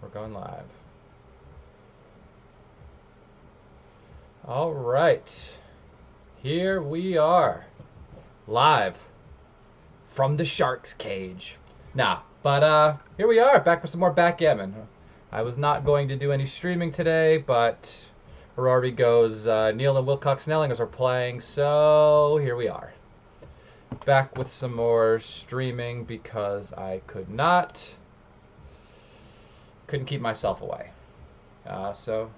We're going live. All right. Here we are. Live from the shark's cage. But here we are, back with some more Backgammon. I was not going to do any streaming today, but Rory goes, Neil and Wilcox Snellings are playing, so here we are. Back with some more streaming because I couldn't keep myself away. So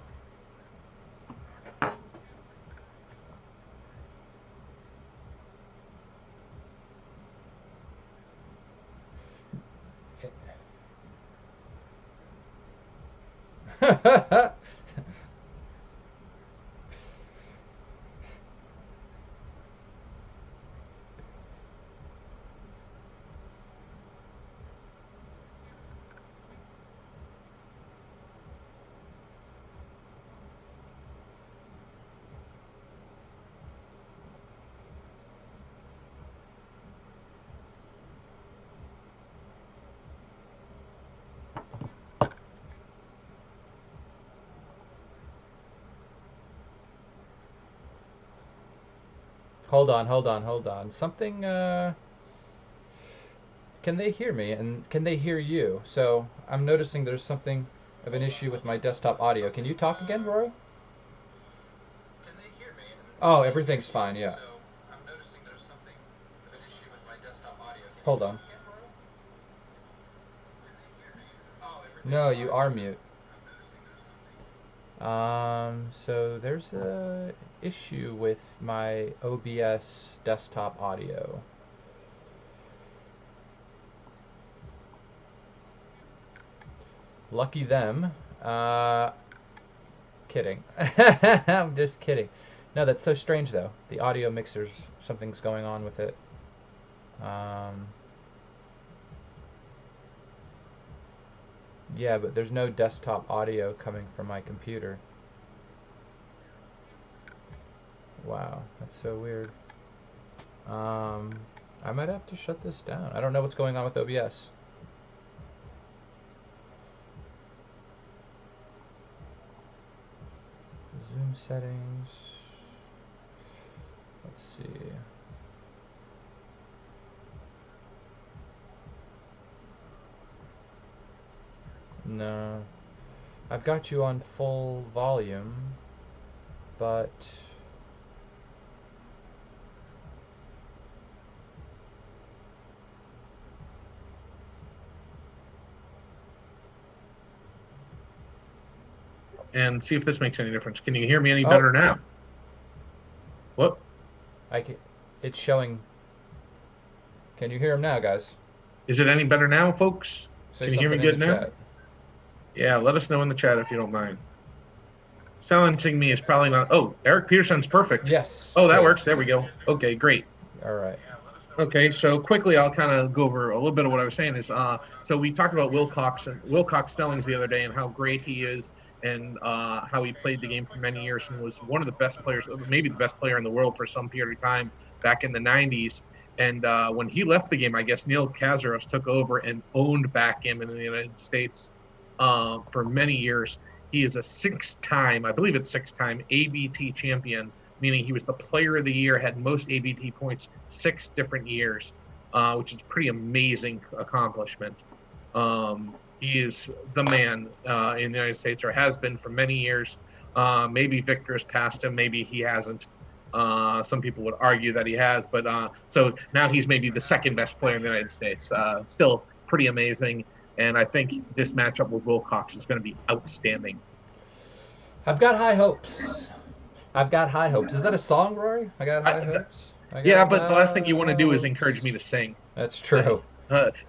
Hold on. Something, can they hear me and can they hear you? So I'm noticing there's something of an issue with my desktop audio. Can you talk again, Rory? Can they hear me? Oh, everything's fine, yeah. So I'm noticing there's something of an issue with my desktop audio. Hold on. No, you are mute. So there's a issue with my OBS desktop audio. Lucky them. Kidding. I'm just kidding. No, that's so strange though. The audio mixer's, something's going on with it. Yeah, but there's no desktop audio coming from my computer. Wow, that's so weird. I might have to shut this down. I don't know what's going on with OBS. Zoom settings. Let's see. No. I've got you on full volume, but and see if this makes any difference. Can you hear me any better now? What? It's showing. Can you hear him now, guys? Is it any better now, folks? Say Can you hear me good now? Chat. Yeah, let us know in the chat if you don't mind. Silencing me is probably not. Oh, Eric Peterson's perfect. Yes. Oh, that works. There we go. Okay, great. All right. Okay, so quickly I'll kind of go over a little bit of what I was saying is, so we talked about Wilcox Snellings the other day and how great he is and how he played the game for many years and was one of the best players, maybe the best player in the world for some period of time back in the 90s. And when he left the game, I guess Neil Kazaross took over and owned Backgammon in the United States for many years. He is a six-time ABT champion, meaning he was the player of the year, had most ABT points 6 different years, which is a pretty amazing accomplishment. He is the man in the United States, or has been for many years. Maybe Victor has passed him, maybe he hasn't. Some people would argue that he has, but so now he's maybe the second best player in the United States. Still pretty amazing, and I think this matchup with Wilcox is going to be outstanding. I've got high hopes. Is that a song, Rory? I got high hopes? Yeah, but the last thing you want to do is encourage me to sing. That's true.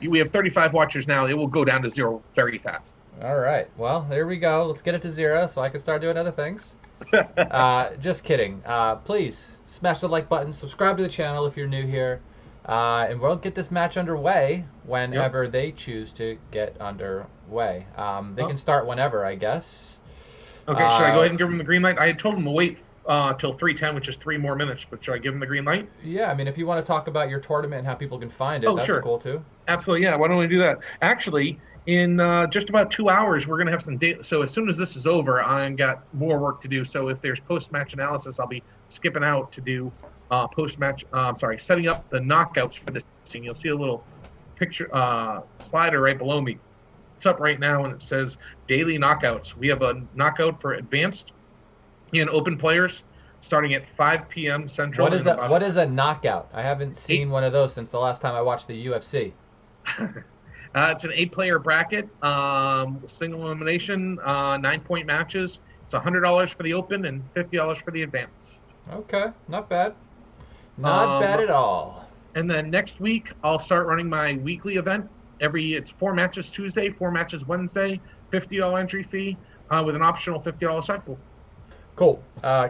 We have 35 watchers now. It will go down to 0 very fast. All right. Well, there we go. Let's get it to 0 so I can start doing other things. Just kidding. Please smash the like button. Subscribe to the channel if you're new here. And we'll get this match underway whenever they choose to get underway. They can start whenever, I guess. Okay, should I go ahead and give them the green light? I had told them to wait till 3:10, which is 3 more minutes, but should I give them the green light? Yeah, I mean, if you want to talk about your tournament and how people can find it, that's sure. Cool too. Absolutely, yeah. Why don't we do that? Actually, In just about 2 hours, we're going to have some data. So as soon as this is over, I've got more work to do. So if there's post-match analysis, I'll be skipping out to do post-match. Setting up the knockouts for this scene. You'll see a little picture slider right below me. It's up right now, and it says daily knockouts. We have a knockout for advanced and open players starting at 5 p.m. Central. What is a knockout? I haven't seen one of those since the last time I watched the UFC. It's an 8-player bracket, single elimination, 9-point matches. It's $100 for the open and $50 for the advanced. Okay, not bad. Not bad at all. And then next week, I'll start running my weekly event. It's 4 matches Tuesday, 4 matches Wednesday, $50 entry fee with an optional $50 side pool. Cool.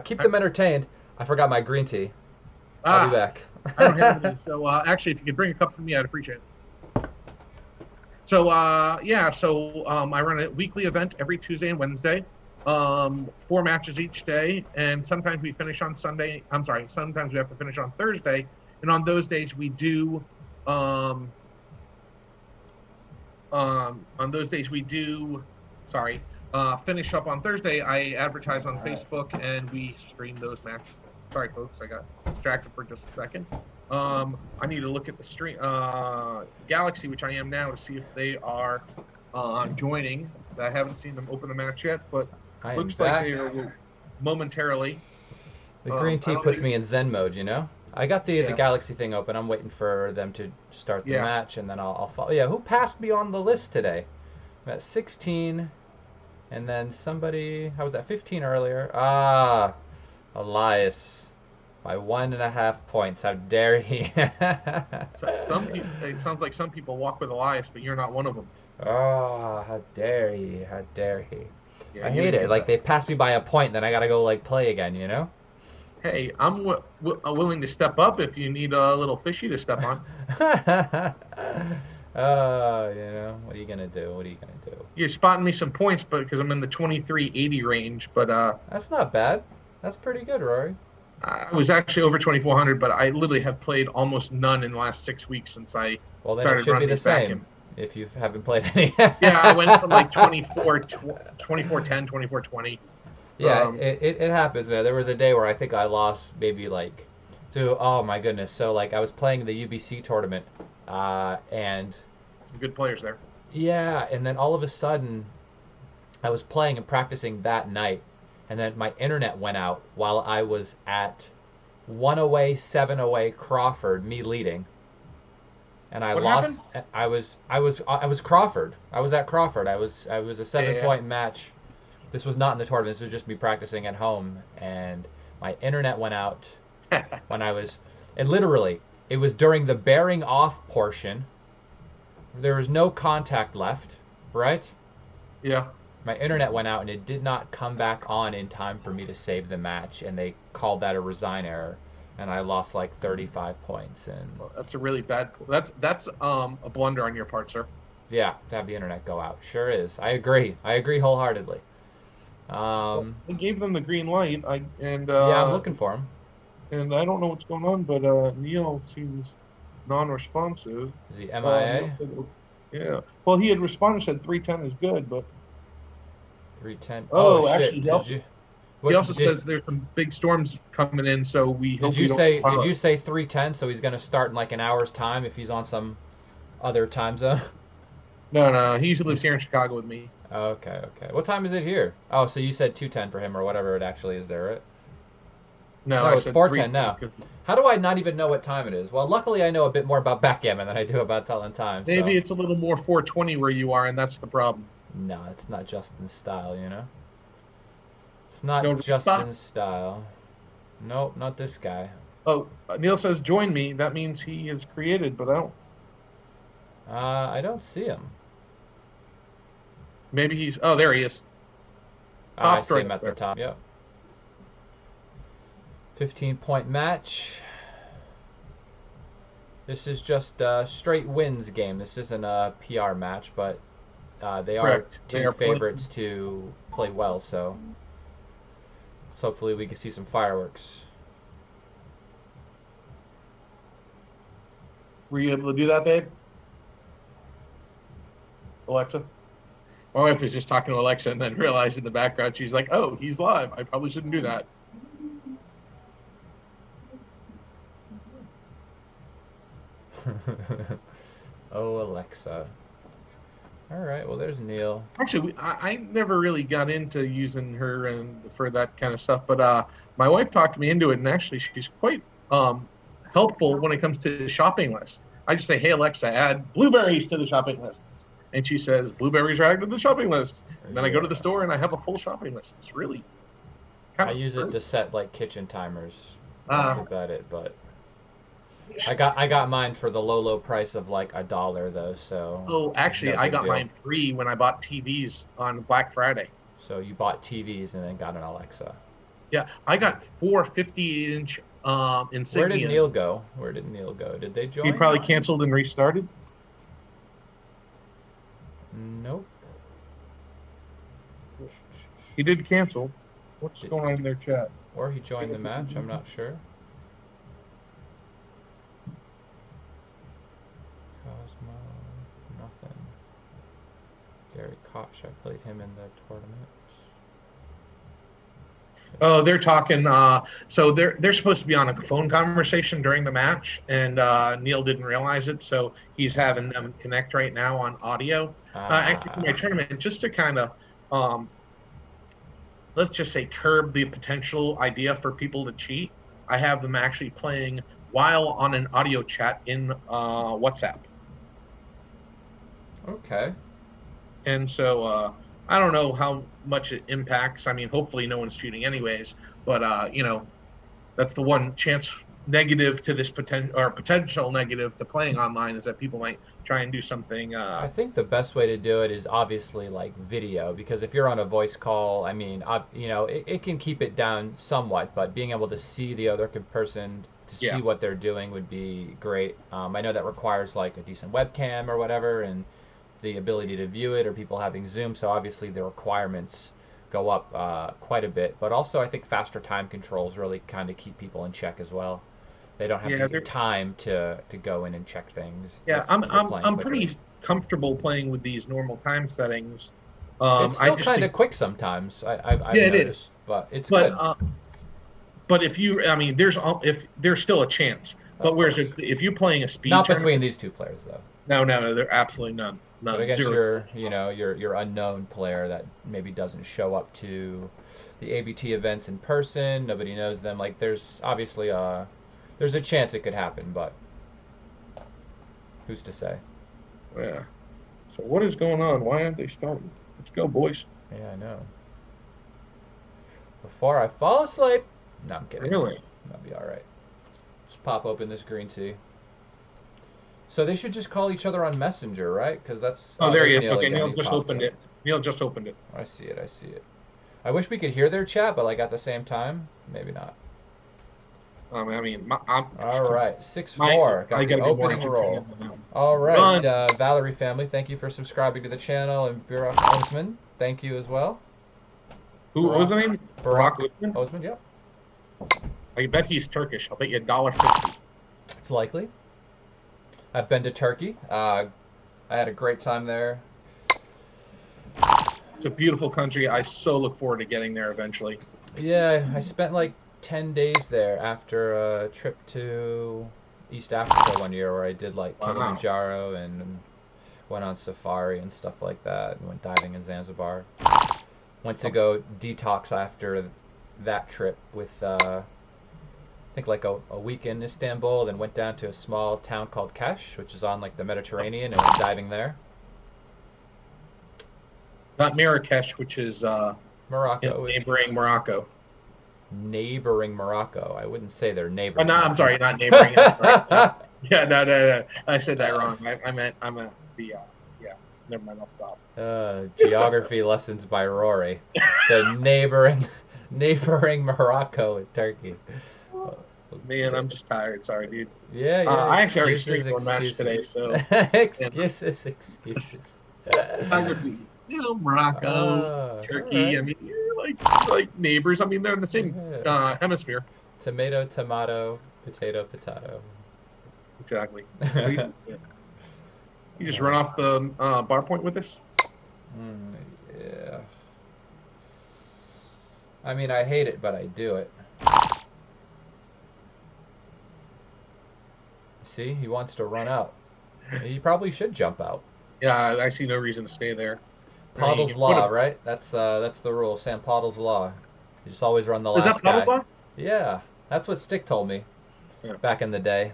Keep them entertained. I forgot my green tea. I'll be back. I don't have any. So actually, if you could bring a cup for me, I'd appreciate it. So I run a weekly event every Tuesday and Wednesday, 4 matches each day, and sometimes we finish on Sunday. Sometimes we have to finish on Thursday, and on those days we do. Finish up on Thursday. I advertise on Facebook and we stream those matches. Sorry, folks, I got distracted for just a second. I need to look at the stream Galaxy, which I am now, to see if they are joining. I haven't seen them open a match yet, but looks like they are momentarily. The green tea puts me in Zen mode, you know? I got the Galaxy thing open. I'm waiting for them to start the match, and then I'll follow. Yeah, who passed me on the list today? I'm at 16, and then somebody... I was at 15 earlier. Elias. By 1.5 points. How dare he? Some people, it sounds like some people walk with Elias, but you're not one of them. Oh, how dare he? How dare he? Yeah, I hate it. Like, they passed me by a point, then I gotta go, like, play again, you know? Hey, I'm willing to step up if you need a little fishy to step on. You know, what are you gonna do? What are you gonna do? You're spotting me some points, but because I'm in the 2380 range, but that's not bad. That's pretty good, Rory. I was actually over 2400, but I literally have played almost none in the last 6 weeks since I well, then started it should be the same Backgammon. if you haven't played any. Yeah, I went from like 2410, 2420. Yeah, it happens, man. There was a day where I think I lost maybe like oh my goodness. So like I was playing the UBC tournament, and some good players there. Yeah, and then all of a sudden, I was playing and practicing that night, and then my internet went out while I was at 1 away, 7 away Crawford, me leading, and I lost. Happened? I was Crawford. I was at Crawford. I was a 7-point match. This was not in the tournament. This was just me practicing at home, and my internet went out when I was, and literally, it was during the bearing off portion. There was no contact left, right? Yeah. My internet went out, and it did not come back on in time for me to save the match, and they called that a resign error, and I lost like 35 points. And well, that's a really bad. That's a blunder on your part, sir. Yeah, to have the internet go out, sure is. I agree wholeheartedly. I gave them the green light. Yeah, I'm looking for him. And I don't know what's going on, but Neil seems non-responsive. Is he MIA? Yeah. Well, he had responded, said 310 is good, but 310. Oh, shit. actually, he also says there's some big storms coming in, so we hope we don't. Did you say 310? So he's going to start in like an hour's time if he's on some other time zone? No. He usually lives here in Chicago with me. Okay. What time is it here? Oh, so you said 2:10 for him or whatever it actually is there, right? No, it's 4:10 now. How do I not even know what time it is? Well, luckily I know a bit more about backgammon than I do about telling time. Maybe it's a little more 4:20 where you are, and that's the problem. No, it's not Justin's style, you know? It's not Justin's style. Nope, not this guy. Oh, Neil says join me. That means he is created, but I don't see him. Maybe he's... Oh, there he is. I see him at the top, yep. 15-point match. This is just a straight wins game. This isn't a PR match, but they are two favorites to play well, so hopefully we can see some fireworks. Were you able to do that, babe? Alexa. My wife was just talking to Alexa and then realized in the background, she's like, oh, he's live. I probably shouldn't do that. Oh, Alexa. All right, well, there's Neil. Actually, I never really got into using her for that kind of stuff, but my wife talked me into it, and actually she's quite helpful when it comes to the shopping list. I just say, hey, Alexa, add blueberries to the shopping list. And she says, blueberries are added to the shopping list. And then I go to the store and I have a full shopping list. It's really kind I of use it to set like kitchen timers. That's about it, but I got mine for the low price of like $1 though, so. Oh, actually, no I big got deal. mine free when I bought TVs on Black Friday. So you bought TVs and then got an Alexa. Yeah, I got 4 50-inch Insignia. Where did Neil go? Where did Neil go? Did they join? He probably canceled and restarted. Nope. He did cancel. What's going on in their chat? Or he joined the match, I'm not sure. Cosmo, nothing. Gary Koch, I played him in the tournament. Oh, they're talking. So they're supposed to be on a phone conversation during the match, and Neil didn't realize it, so he's having them connect right now on audio. Actually, my tournament, just to kind of, let's just say, curb the potential idea for people to cheat. I have them actually playing while on an audio chat in WhatsApp. Okay. And so I don't know how much it impacts. I mean, hopefully no one's cheating anyways, but you know, that's the one chance negative to this potential negative to playing online is that people might try and do something. I think the best way to do it is obviously like video, because if you're on a voice call, I mean, you know, it can keep it down somewhat, but being able to see the other person to see what they're doing would be great. I know that requires like a decent webcam or whatever, and the ability to view it, or people having Zoom, so obviously the requirements go up quite a bit, but also I think faster time controls really kind of keep people in check as well. They don't have the time to go in and check things. Yeah, I'm pretty comfortable playing with these normal time settings. It's still kind of quick sometimes. I've noticed, it is, but it's good. But if you, I mean, there's still a chance. But whereas if you're playing a speed, not between these two players though. No, there absolutely none. But against your unknown player that maybe doesn't show up to the ABT events in person, nobody knows them. Like there's obviously there's a chance it could happen, but who's to say? Yeah. So what is going on? Why aren't they starting? Let's go, boys. Yeah, I know. Before I fall asleep. No, I'm kidding. Really? That'll be all right. Just pop open this green tea. So they should just call each other on Messenger, right? Because that's. Oh, there he is. Okay, Neil just opened it. Neil just opened it. I see it. I see it. I wish we could hear their chat, but like at the same time, maybe not. I mean, all right, 6-4. Got the opening roll. All right, Valerie family, thank you for subscribing to the channel, and Burak Osman, thank you as well. Who was the name? Burak Osman. Yep. I bet he's Turkish. I'll bet you $1.50. It's likely. I've been to Turkey. I had a great time there. It's a beautiful country. I so look forward to getting there eventually. Yeah, I spent like 10 days there after a trip to East Africa one year where I did like Kilimanjaro and went on safari and stuff like that, and went diving in Zanzibar. Went to go detox after that trip with I think like a week in Istanbul, then went down to a small town called Kesh, which is on like the Mediterranean, and went diving there. Not Marrakesh, which is Morocco. Neighboring Morocco. Neighboring Morocco. I wouldn't say they're neighboring. No, I'm sorry, not neighboring. Yeah, no. I said that wrong. I meant yeah. Never mind. I'll stop. Geography lessons by Rory. The neighboring Morocco and Turkey. Man, I'm just tired. Sorry, dude. Yeah. I actually already streamed one match today, so excuses. I would be, Morocco, Turkey. Right. I mean, you're like neighbors. I mean, they're in the same hemisphere. Tomato, potato. Exactly. So, You just run off the bar point with this? Yeah. I mean, I hate it, but I do it. See, he wants to run out. He probably should jump out. Yeah, I see no reason to stay there. Pottle's Law, right? That's the rule. Sam Pottle's Law. You just always run the last guy. Is that Pottle's Law? Yeah, that's what Stick told me back in the day.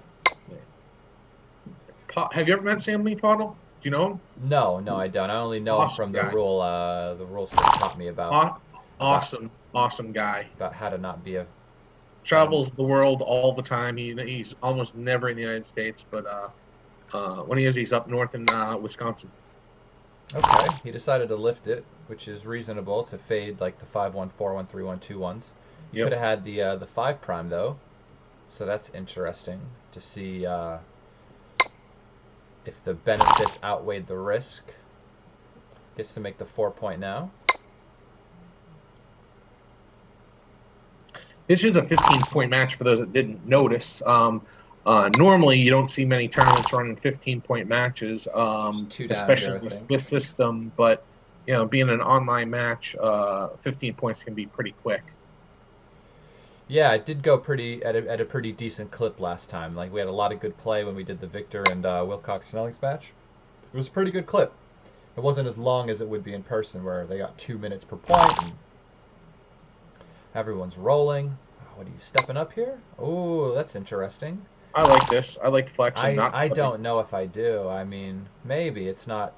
Have you ever met Sam Lee Pottle? Do you know him? No, I don't. I only know him from the rule. The rule Stick taught me about. Awesome guy. About how to not be a. Travels the world all the time. He's almost never in the United States, but when he is, he's up north in Wisconsin. Okay, he decided to lift it, which is reasonable to fade like the 5-1, 4-1, 3-1, 2-1s. You could have had the 5 prime though, so that's interesting to see if the benefits outweighed the risk. Gets to make the 4-point now. This is a 15-point match for those that didn't notice. Normally, you don't see many tournaments running 15-point matches, especially with this system. But being an online match, 15 points can be pretty quick. Yeah, it did go at a pretty decent clip last time. Like we had a lot of good play when we did the Victor and Wilcox Snellings match. It was a pretty good clip. It wasn't as long as it would be in person, where they got 2 minutes per point. And everyone's rolling. What are you stepping up here? Oh, that's interesting. I like this. I like flexing. I don't know if I do. I mean, maybe it's not.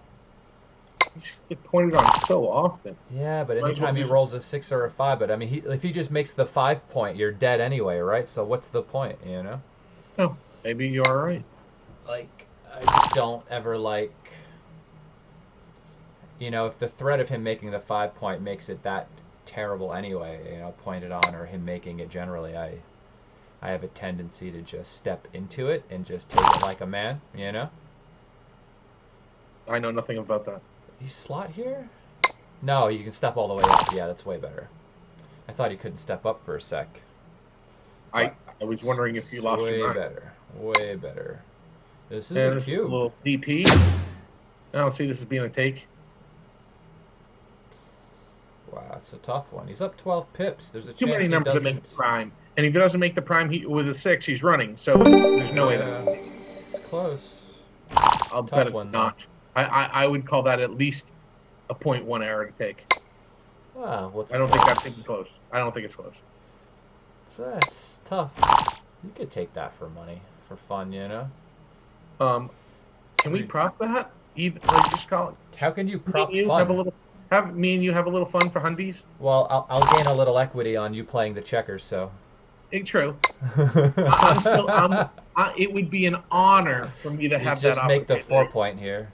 You just get pointed on so often. Yeah, but anytime he rolls a 6 or a 5, but I mean, if he just makes the 5-point, you're dead anyway, right? So what's the point, Oh, maybe you are right. Like, I just don't ever like. If the threat of him making the 5-point makes it that terrible anyway, pointed on, or him making it generally, I have a tendency to just step into it and just take it like a man, I know nothing about that. You slot here? No, you can step all the way up. Yeah, that's way better. I thought he couldn't step up for a sec. I was wondering if you lost your mind. Way better. This is a cube. A little DP. I don't see this as being a take. Wow, it's a tough one. He's up 12 pips. There's a Too chance many numbers he to doesn't. make the prime. And if he doesn't make the prime with a 6, he's running. So there's no way that. It's close. I'll bet it's not. I would call that at least a 0.1 error to take. Wow, I don't think that's even close. I don't think it's close. That's tough. You could take that for money, for fun, Can we prop that? Even like just call it. How can you prop fun? Have me and you have a little fun for Hundies? Well, I'll gain a little equity on you playing the checkers, so. It's true. It would be an honor for me to have that opportunity. Just make the 4-point here.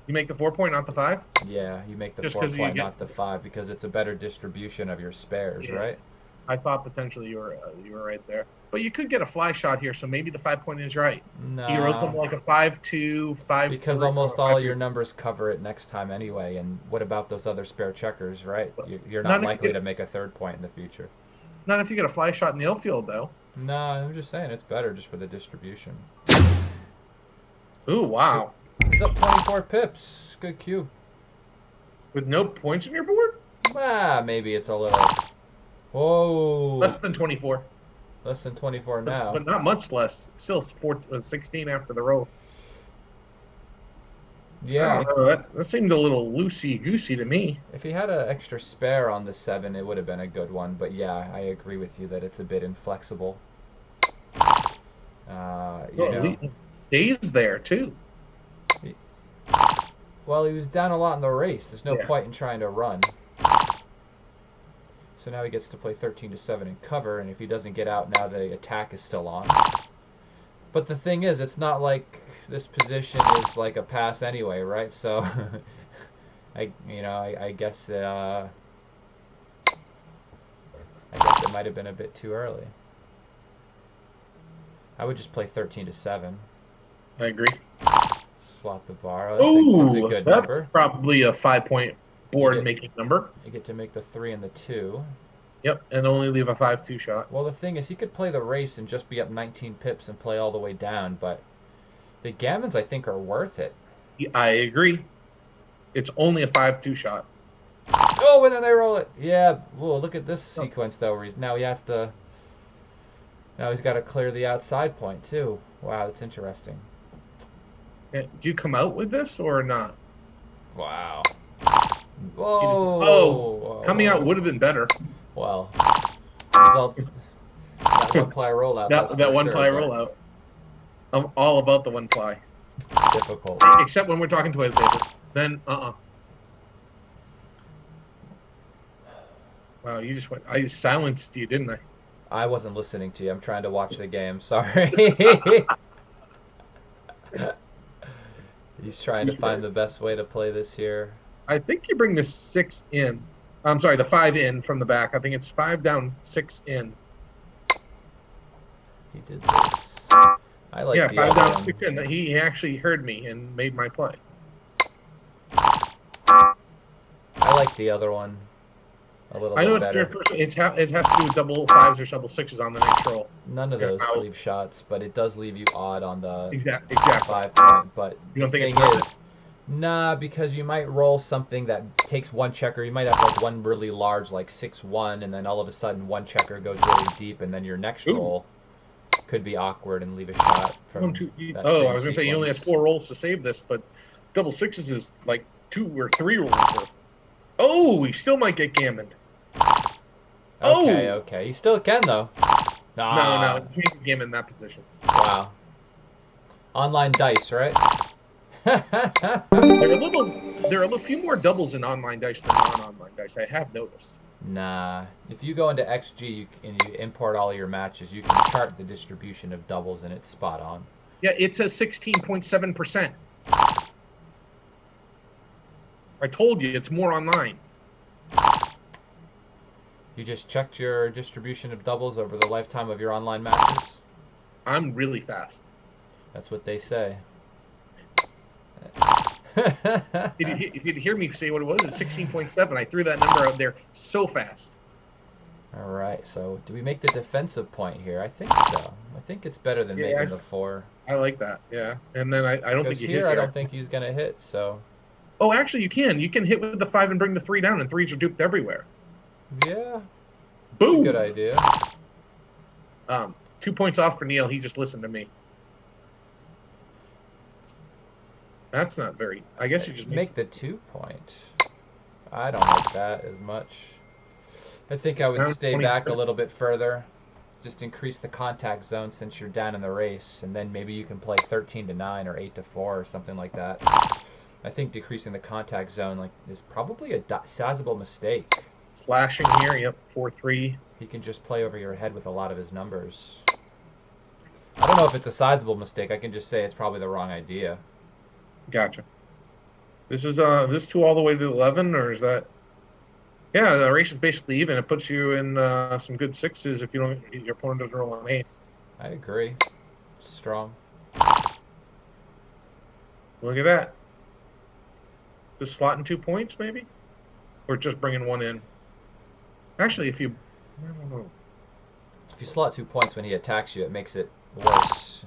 You make the 4-point, not the 5? Yeah, you make the 4-point, not the 5, because it's a better distribution of your spares, right? I thought potentially you were right there, but you could get a fly shot here, so maybe the 5-point is right. No, you wrote them like a 5-2, 5. Because almost all your numbers cover it next time anyway. And what about those other spare checkers, right? You're not likely to make a 3rd point in the future. Not if you get a fly shot in the outfield, though. No, I'm just saying it's better just for the distribution. Ooh, wow. He's up 24 pips. Good cube. With no points on your board? Maybe it's a little. Whoa. Less than 24. Less than 24 now. But not much less. Still 16 after the roll. Yeah. I don't know, that seemed a little loosey-goosey to me. If he had an extra spare on the 7, it would have been a good one. But yeah, I agree with you that it's a bit inflexible. It stays there, too. Well, he was down a lot in the race. There's no point in trying to run. So now he gets to play 13-7 in cover, and if he doesn't get out, now the attack is still on. But the thing is, it's not like this position is like a pass anyway, right? So, I guess it might have been a bit too early. I would just play 13-7. I agree. Slot the bar. That's a good that's number. Probably a 5-point board-making number. You get to make the 3 and the 2. Yep, and only leave a 5-2 shot. Well, the thing is, he could play the race and just be up 19 pips and play all the way down, but The gammons, I think, are worth it. I agree. It's only a 5-2 shot. Oh, and then they roll it. Yeah. Whoa, look at this sequence, though, where now he has to... Now he's got to clear the outside point, too. Wow, that's interesting. Do you come out with this or not? Wow. Whoa. Oh, coming out would have been better. Well, that one-ply rollout. That one-ply rollout. I'm all about the one-ply. Difficult. Except when we're talking toilet paper. Then, Wow, you just went... I silenced you, didn't I? I wasn't listening to you. I'm trying to watch the game. Sorry. He's trying to find the best way to play this here. I think you bring the 6 in. I'm sorry, the 5 in from the back. I think it's 5 down, 6 in. He did this. I like the 5 down, one. 6 in. He actually heard me and made my play. I like the other one a little I know bit it's better. different. It has to do with double 5s or double 6s on the next roll. None of those leave shots, but it does leave you odd on the Exactly. 5-point. But You don't the think thing it's is, worth it? nah, because you might roll something that takes one checker. You might have like one really large, like 6-1, and then all of a sudden one checker goes really deep, and then your next roll could be awkward and leave a shot from that I was going to say you only have 4 rolls to save this, but double 6s is like 2 or 3 rolls worth. Oh, we still might get gammoned. Okay. You still can, though. No. You can't get gammon in that position. Wow. Online dice, right? There are a few more doubles in online dice than non-online dice. I have noticed. Nah. If you go into XG and you import all your matches, you can chart the distribution of doubles, and it's spot on. Yeah, it says 16.7%. I told you, it's more online. You just checked your distribution of doubles over the lifetime of your online matches? I'm really fast. That's what they say. Did you hear me say what it was? It's 16.7. I threw that number out there so fast. All right, so do we make the defensive point here? I think so. I think it's better than making the 4. I like that, yeah. And then I don't think you hit here. I don't think he's going to hit, so... Oh, actually, you can. You can hit with the 5 and bring the 3 down, and 3s are duped everywhere. Yeah. Boom. Good idea. 2 points off for Neil. He just listened to me. That's not very... I guess you just... Make the 2-point. I don't like that as much. I think I would stay back a little bit further. Just increase the contact zone since you're down in the race, and then maybe you can play 13-9 or 8-4 or something like that. I think decreasing the contact zone is probably a sizable mistake. Flashing here, yep, 4-3. He can just play over your head with a lot of his numbers. I don't know if it's a sizable mistake. I can just say it's probably the wrong idea. Gotcha. This is this 2 all the way to 11, or is that? Yeah, the race is basically even. It puts you in some good 6s if your opponent doesn't roll an ace. I agree. Strong. Look at that. Just slotting 2 points, maybe, or just bringing 1 in. Actually, I don't know. If you slot 2 points when he attacks you, it makes it worse.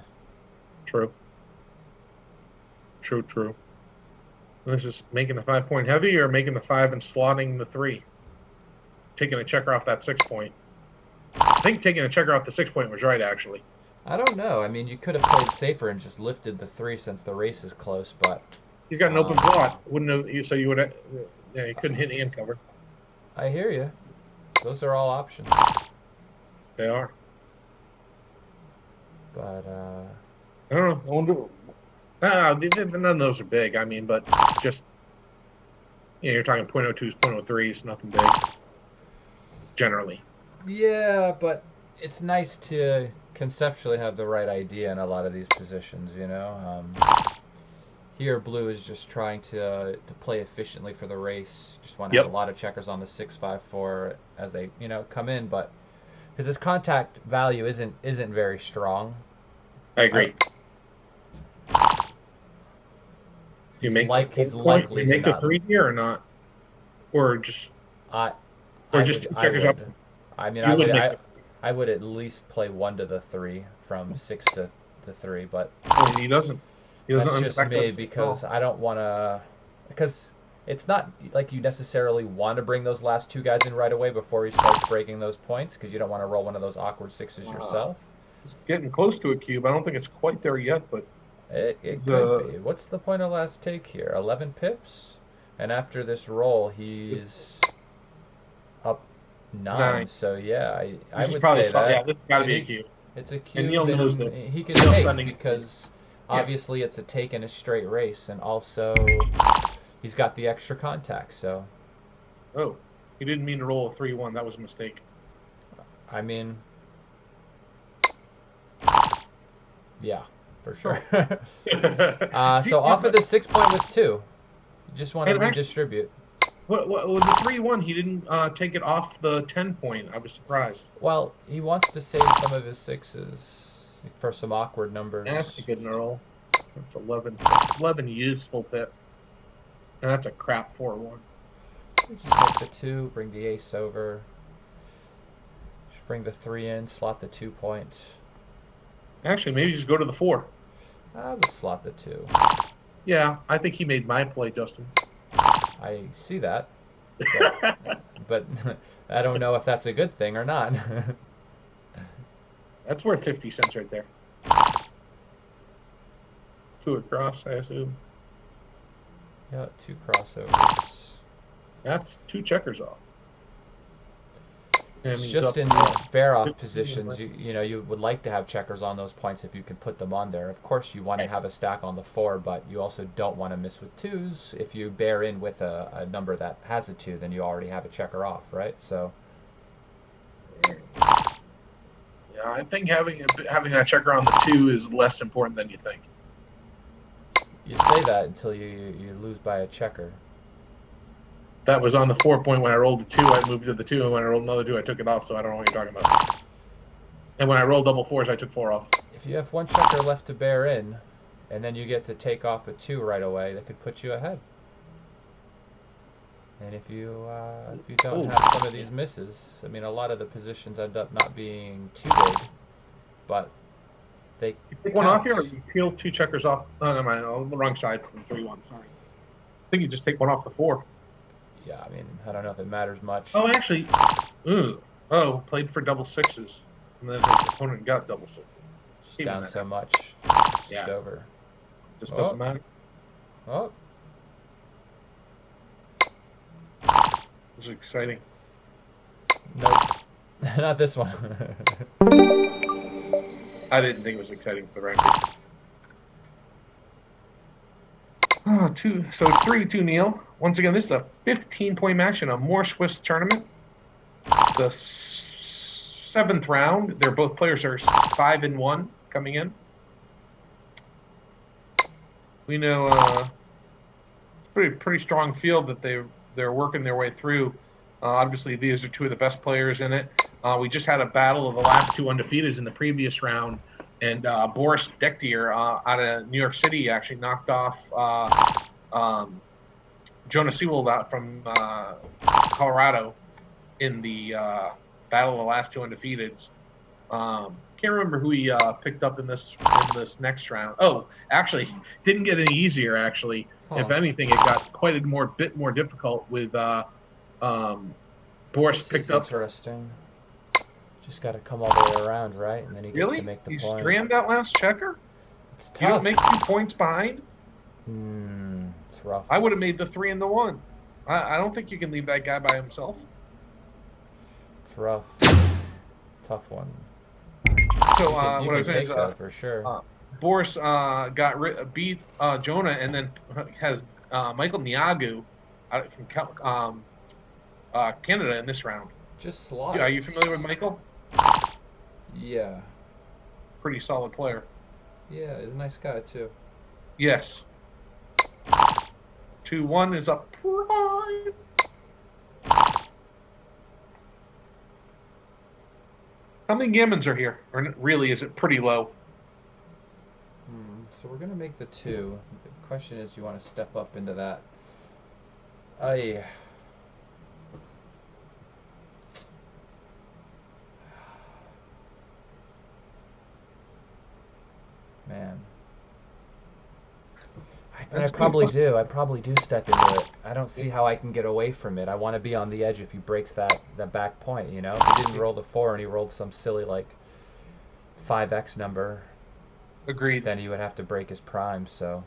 True. True. This is making the 5-point heavy, or making the 5 and slotting the 3. Taking a checker off that 6-point. I think taking a checker off the 6-point was right, actually. I don't know. I mean, you could have played safer and just lifted the 3 since the race is close, but... He's got an open blot. Wouldn't have, so you would have... Yeah, you couldn't hit and cover. I hear you. Those are all options. They are. But, I don't know. I wonder... none of those are big. I mean, but just... you're talking 0.02s, 0.03s, nothing big. Generally. Yeah, but it's nice to conceptually have the right idea in a lot of these positions, you know? Here, Blue is just trying to play efficiently for the race. Just want to have a lot of checkers on the 6-5-4 as they, come in, but because his contact value isn't very strong. I agree. He's make likely to make the not. 3 here or not, or just checkers up. I mean, I would at least play 1 to the 3 from 6 to 3, but he doesn't. He doesn't That's just unstack me that at because all. I don't want to. Because it's not like you necessarily want to bring those last two guys in right away before he starts breaking those points because you don't want to roll one of those awkward sixes yourself. It's getting close to a cube. I don't think it's quite there yet, but It could the be. What's the point of last take here? 11 pips? And after this roll, it's he's up 9. 9. So yeah, I This is would probably say yeah. that. This has got to And be a cube. it's a And Neil cube, knows and this. he can Neil's take sending. because Yeah. obviously it's a take in a straight race, and also he's got the extra contact. So Oh, he didn't mean to roll a 3-1. That was a mistake. I mean, yeah, for sure. So off of the 6 point with 2, you just want to And actually, redistribute. what with the 3-1? He didn't take it off the 10 point. I was surprised. Well, he wants to save some of his 6s for some awkward numbers. That's a good roll. That's 11 useful pips. And that's a crap 4-1. Just make the 2, bring the ace over. Just bring the 3 in, slot the 2 point. Actually, maybe just go to the 4. I would slot the 2. Yeah, I think he made my play, Justin. I see that. But I don't know if that's a good thing or not. That's worth 50 cents right there. 2 across, I assume. Yeah, 2 crossovers. That's 2 checkers off. And It's he's just up in to the bear-off 15, positions, you would like to have checkers on those points if you can put them on there. Of course, you want to have a stack on the 4, but you also don't want to miss with 2s. If you bear in with a number that has a 2, then you already have a checker off, right? So Yeah, I think having that checker on the 2 is less important than you think. you say that until you lose by a checker. That was on the 4 point. When I rolled the 2, I moved to the 2, and when I rolled another 2, I took it off. So I don't know what you're talking about. And when I rolled double 4s, I took 4 off. If you have 1 checker left to bear in, and then you get to take off a 2 right away, that could put you ahead. And if you don't have some of these misses, I mean, a lot of the positions end up not being too big, but they You take one off here, or count. you peel 2 checkers off. Oh, no, mind, on the wrong side from 3-1. Sorry. I think you just take one off the 4. Yeah, I mean, I don't know if it matters much. Oh, actually, played for double 6s, and then his opponent got double 6s. Just down so much, just Yeah. over. Just doesn't matter. Oh, This is exciting. nope, not this one. I didn't think it was exciting for the record. Oh, 2. So it's 3-2, Neil. Once again, this is a 15-point match in a more Swiss tournament. The 7th round. They're both players are 5-1 coming in. We know pretty strong field that they're working their way through. Obviously, these are 2 of the best players in it. We just had a battle of the last 2 undefeateds in the previous round, and Boris Dektier out of New York City actually knocked off Jonah Sewell out from Colorado in the battle of the last 2 undefeateds. Can't remember who he picked up in this next round. Oh, actually, didn't get any easier. Actually, if anything, it got quite a bit more difficult with Boris This picked is up. interesting. Just got to come all the way around, right? And then he gets Really? to make the You point. strand that last checker? It's You don't tough. make 2 points behind? It's rough. I would have made the 3 and the 1. I don't think you can leave that guy by himself. It's rough. Tough one. So You what I can was saying take is, that for sure. Boris beat Jonah, and then has Michael Niagu from Canada in this round. Just slot. Are you familiar with Michael? Yeah. Pretty solid player. Yeah, he's a nice guy too. Yes. 2-1 is up prime. How many gammons are here? Or really, is it pretty low? So we're gonna make the 2. The question is, you want to step up into that? Man. And I That's probably good. do. I probably do step into it. I don't see how I can get away from it. I want to be on the edge if he breaks that back point, you know? If he didn't roll the 4 and he rolled some silly, like, 5x number, Agreed. then he would have to break his prime, so...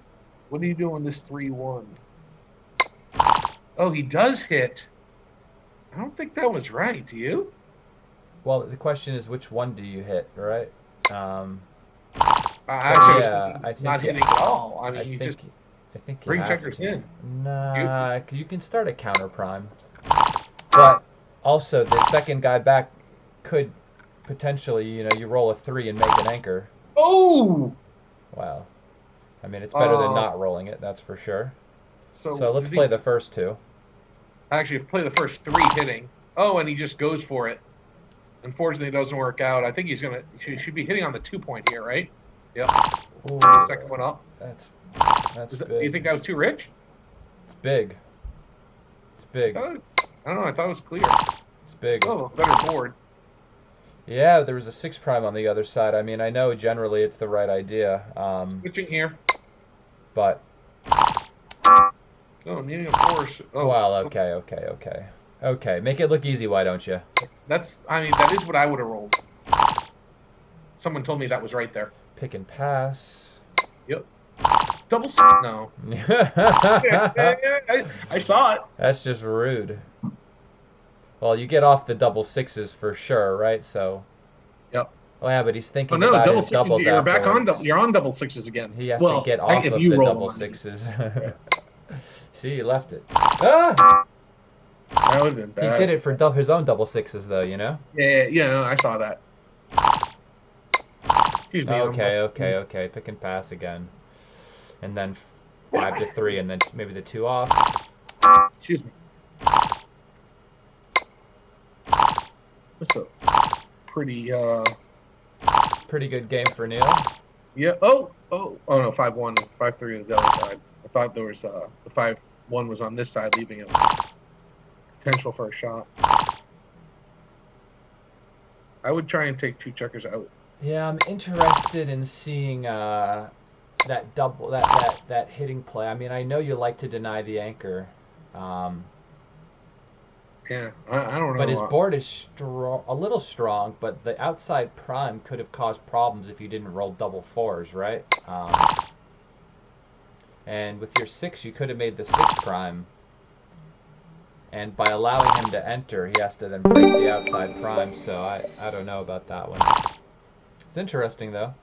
What are you doing this 3-1? Oh, he does hit. I don't think that was right. Do you? Well, the question is, which one do you hit, right? Actually, I was yeah, thinking I think not you- hitting at all. I mean, I you think just I think you bring have checkers to. in. Nah, you can start a counter prime, but also the second guy back could potentially, you know, you roll a 3 and make an anchor. Oh! Wow, I mean it's better than Uh, not rolling it, that's for sure. so So let's does play he the first 2. actually play the first 3 hitting? Oh, and he just goes for it. Unfortunately, it doesn't work out. I think he's gonna should be hitting on the 2-point here, right? Yep. Ooh, Second one up. That's Do big. you think that was too rich? It's big. It's big. I don't know. I thought it was clear. It's big. Oh, better board. Yeah, there was a 6 prime on the other side. I mean, I know generally it's the right idea, Switching here. but Oh, needing a force. Oh, well, okay. Make it look easy, why don't you? I mean, that is what I would have rolled. Someone told me that was right there. Pick and pass. Yep. Double. No. I saw it. That's just rude. Well, you get off the double 6s for sure, right? So. Yep. Oh yeah, but he's thinking Oh no, about double his 6s. doubles You're back on. afterwards. You're on double 6s again. He has well, to get off if of you the roll double them, I mean. 6s. See, he left it. Ah! That would have been He bad. did it for his own double 6s, though, you know? Yeah, no, I saw that. Excuse me. Okay. Pick and pass again. And then 5 to 3, and then maybe the 2 off. Excuse me. That's a pretty, Pretty good game for Neil. yeah. Oh no, 5-1 is 5-3 is the other side. I thought there was the 5-1 was on this side, leaving a potential for a shot. I would try and take 2 checkers out. Yeah, I'm interested in seeing that double, that hitting play. I mean, I know you like to deny the anchor, Yeah, I don't know. but his board is strong, a little strong. But the outside prime could have caused problems if you didn't roll double 4s, right? And with your 6, you could have made the 6 prime. And by allowing him to enter, he has to then break the outside prime. So I don't know about that one. It's interesting though.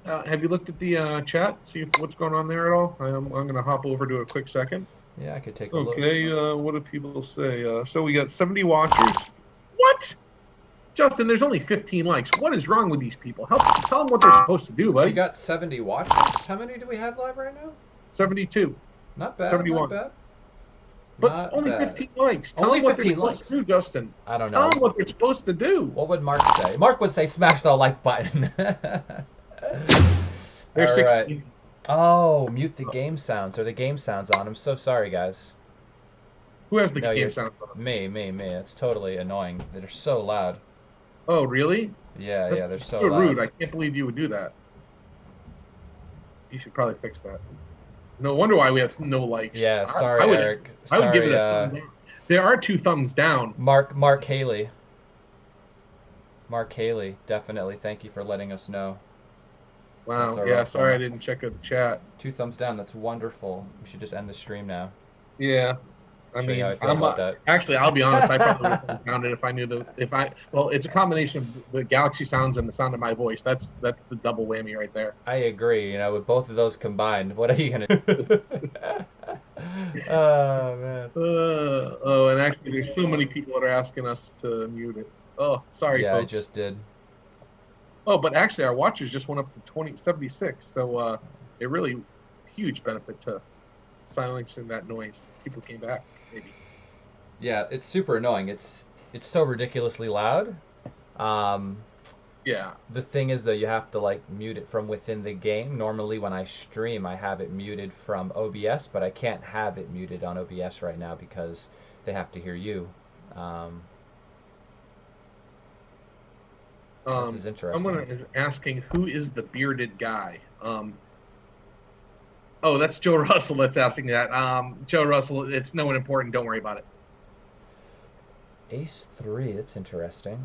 Have you looked at the chat? See what's going on there at all? I'm going to hop over to a quick second. Yeah, I could take a look. Okay, what do people say? So we got 70 watchers. What? Justin, there's only 15 likes. What is wrong with these people? Tell them what they're supposed to do, buddy. We got 70 watchers. How many do we have live right now? 72. Not bad. 71. Not bad. But Not only bad. 15 likes. Tell Only them what 15 they're supposed likes. to do, Justin. I don't know. Tell them what they're supposed to do. What would Mark say? Mark would say smash the like button. They're All 16. right. Oh, mute the game sounds. Or the game sounds on. I'm so sorry, guys. Who has the No, game you're- sound on? Me. It's totally annoying. They're so loud. Oh, really? Yeah, That's they're so so loud. rude. I can't believe you would do that. You should probably fix that. No wonder why we have no likes. Yeah, sorry, I would, Eric. I would give it Sorry, a thumbs down. There are 2 thumbs down. Mark Haley. Mark Haley, definitely. Thank you for letting us know. That's Wow. all Yeah, right, sorry I then. didn't check out the chat. 2 thumbs down. That's wonderful. We should just end the stream now. Yeah. I Show mean, you how I feel about that. actually, I'll be honest. I probably would have sounded if I knew well, it's a combination of the Galaxy sounds and the sound of my voice. That's the double whammy right there. I agree. You know, with both of those combined, what are you gonna do? Oh man. And actually, there's so many people that are asking us to mute it. Oh, sorry, Yeah, folks. I just did. Oh, but actually, our watchers just went up to 76. So, it really huge benefit to silencing that noise. People came back, maybe. Yeah, it's super annoying. It's so ridiculously loud. Yeah. The thing is, though, you have to like mute it from within the game. Normally, when I stream, I have it muted from OBS, but I can't have it muted on OBS right now because they have to hear you. This is interesting. Someone is asking who is the bearded guy. Oh, that's Joe Russell that's asking that. Joe Russell, it's no one important. Don't worry about it. Ace 3, that's interesting.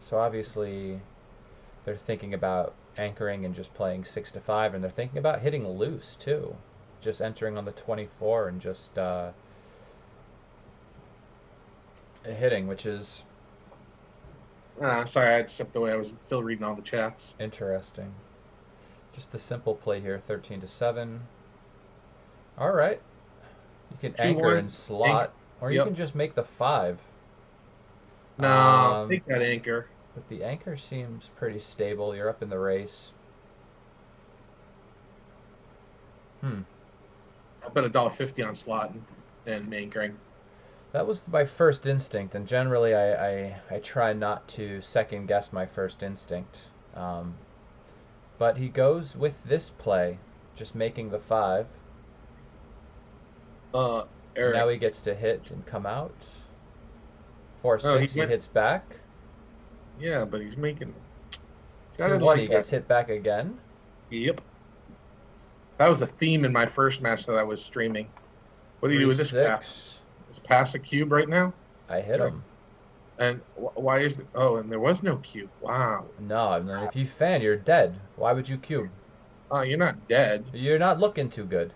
So obviously they're thinking about anchoring and just playing 6 to 5, and they're thinking about hitting loose too. Just entering on the 24 and just hitting, which is Sorry, I stepped away. I was still reading all the chats. interesting. Just the simple play here, 13 to 7. All right. You can anchor 2-1. and slot, or you Yep. can just make the 5. No, take that anchor. But the anchor seems pretty stable. You're up in the race. I'll bet $1.50 on slot and anchoring. That was my first instinct, and generally I try not to second guess my first instinct. But he goes with this play, just making the 5. Eric. Now he gets to hit and come out. 4-6, he went- hits back. Yeah, but he's making. See, I 2-1, didn't like he that. gets hit back again. Yep. That was a theme in my first match that I was streaming. What do you do with this pass? 3-6. Just pass a cube right now? I hit Sure. him. And why is the... Oh, and there was no cube. Wow. No, I mean, if you fan, you're dead. Why would you cube? Oh, you're not dead. You're not looking too good.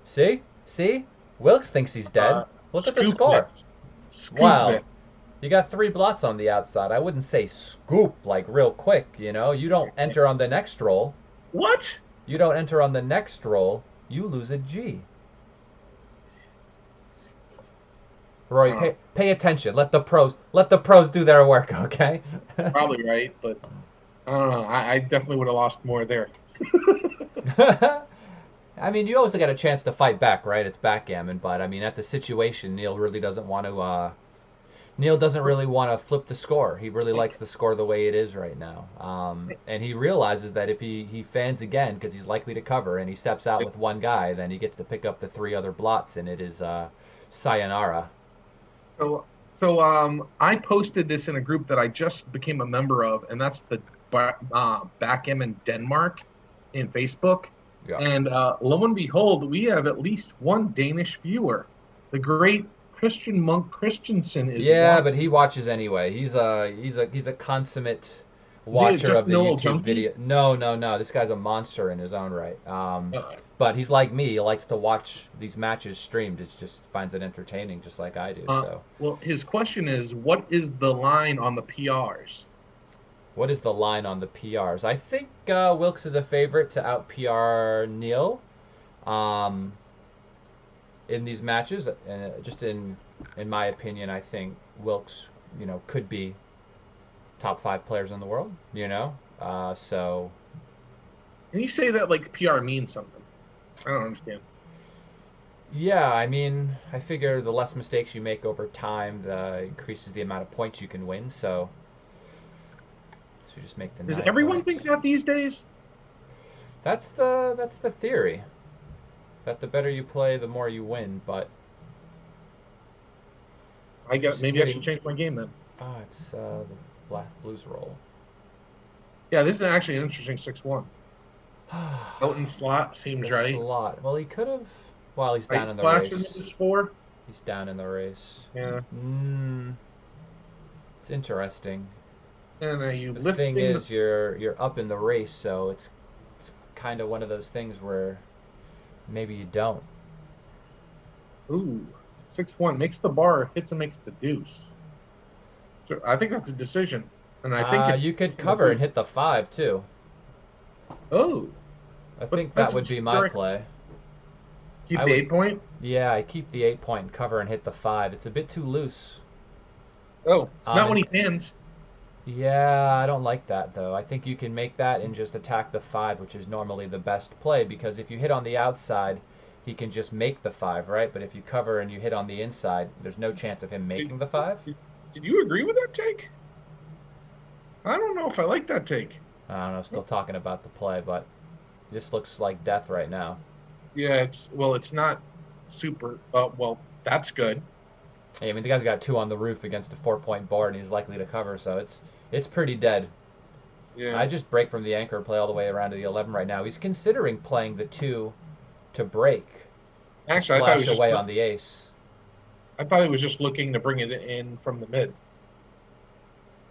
See? See? Wilkes thinks he's dead. Look at the Scoop score. this. Scoop Wow. this. You got 3 blots on the outside. I wouldn't say scoop like real quick, you know? You don't enter on the next roll. What? You don't enter on the next roll. You lose a G. Roy, pay attention. Let the pros do their work, okay? Probably right, but I don't know. I definitely would have lost more there. I mean, you always got a chance to fight back, right? It's backgammon, but I mean, at the situation, Neil really doesn't want to. Neil doesn't really want to flip the score. He really likes the score the way it is right now, and he realizes that if he fans again, because he's likely to cover, and he steps out with one guy, then he gets to pick up the 3 other blots, and it is sayonara. So I posted this in a group that I just became a member of, and that's the Backgammon Denmark in Facebook. Yeah. And lo and behold, we have at least one Danish viewer. The great Christian Monk Christensen is. Yeah, one. but he watches anyway. He's a consummate Is he watcher just of the Nowell YouTube junkie? video. No. This guy's a monster in his own right. But he's like me. He likes to watch these matches streamed. It just finds it entertaining, just like I do. So, Well, his question is, what is the line on the PRs? what is the line on the PRs? I think Wilkes is a favorite to out PR Neil in these matches. Just in my opinion, I think Wilkes, could be top 5 players in the world. So. And you say that like PR means something. I don't understand. Yeah, I mean, I figure the less mistakes you make over time, the increases the amount of points you can win. So you just make the. Does 9 everyone points. think that these days? That's the theory. That the better you play, the more you win. But Maybe I should change my game then. it's the blues roll. Yeah, this is actually an interesting 6-1. Elton slot seems The right. slot. Well, he could have. Well, he's down in the Flash race. into 4. He's down in the race. Yeah. It's interesting. And are you The lifting thing is, you're up in the race, so it's kind of one of those things where maybe you don't. Ooh, 6-1 makes the bar, hits and makes the deuce. So I think that's a decision, and I think you could cover and hit the 5 too. Oh, I But think that's that would be my historic- play. keep I the would- 8-point. Yeah, I keep the 8-point and cover and hit the 5. It's a bit too loose. Oh, not and- when he pins. Yeah, I don't like that though. I think you can make that and just attack the 5, which is normally the best play, because if you hit on the outside, he can just make the 5, right? But if you cover and you hit on the inside, there's no chance of him making the 5. Did you agree with that take? I don't know if I like that take. I don't know, still talking about the play, but this looks like death right now. Yeah, it's not super. Well, that's good. I mean, the guy's got 2 on the roof against a 4-point board, and he's likely to cover, so it's pretty dead. Yeah. I just break from the anchor, play all the way around to the 11 right now. He's considering playing the 2 to break. Actually, I thought he was Splash just away on the ace. I thought he was just looking to bring it in from the mid.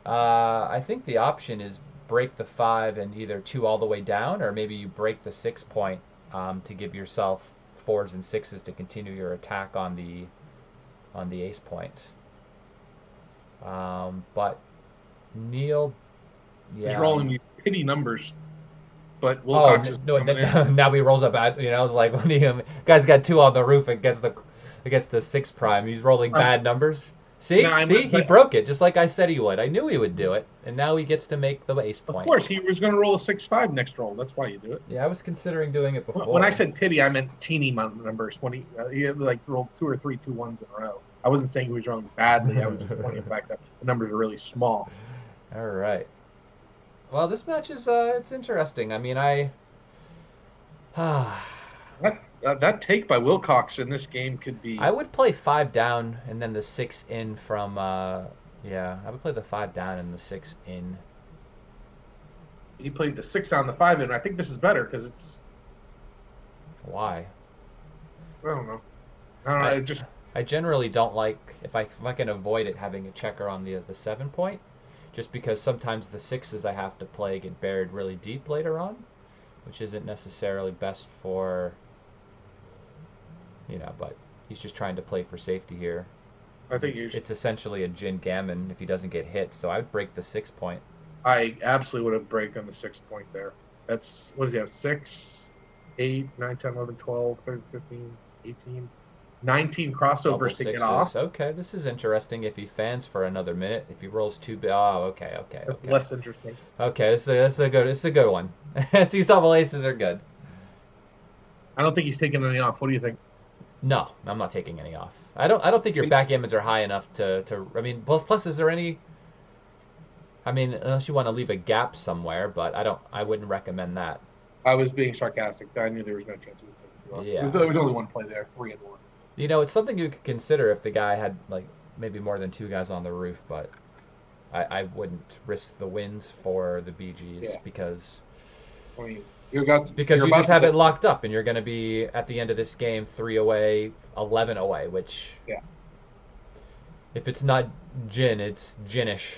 I think the option is break the 5 and either 2 all the way down, or maybe you break the 6 point to give yourself 4s and 6s to continue your attack on the ace point. But Neil, yeah. He's rolling these pity numbers, but Oh Wilcox is no! coming in. Now he rolls up bad. I was like, when he guy's got 2 on the roof against the 6 prime. He's rolling bad numbers. See, No, he broke it just like I said he would. I knew he would do it, and now he gets to make the ace point. Of course, he was going to roll a 6-5 next roll. That's why you do it. Yeah, I was considering doing it before. When I said pity, I meant teeny numbers. When he had like rolled 2 or 3 2-1s in a row. I wasn't saying he was rolling badly. I was just pointing the fact that the numbers are really small. All right. Well, this match is it's interesting. I mean, That take by Wilcox in this game could be. I would play 5 down and then the 6 in from. Yeah, I would play the 5 down and the 6 in. He played the 6 down, the 5 in. I think this is better because it's. Why? I don't know. It just. I generally don't like if I can avoid it having a checker on the 7 point, just because sometimes the 6s I have to play get buried really deep later on, which isn't necessarily best for. But he's just trying to play for safety here. I think it's essentially a gin gammon if he doesn't get hit, so I'd break the 6 point. I absolutely would have break on the 6 point there. That's, what does he have, 6, 8, 9, 10, 11, 12, 13, 15, 18, 19 crossovers to get off. Okay, this is interesting if he fans for another minute. If he rolls 2, okay. That's less interesting. Okay, this is a good one. These double aces are good. I don't think he's taking any off. What do you think? No, I'm not taking any off. I don't think your backgammons are high enough to. I mean, plus, is there any? I mean, unless you want to leave a gap somewhere, but I wouldn't recommend that. I was being sarcastic. I knew there was no chance he was taking two off. There was only one play there, 3 and 1. It's something you could consider if the guy had like maybe more than 2 guys on the roof, but I wouldn't risk the wins for the BGs because. I mean, you just have it locked up, and you're going to be at the end of this game 3 away, 11 away, which if it's not gin, it's ginish.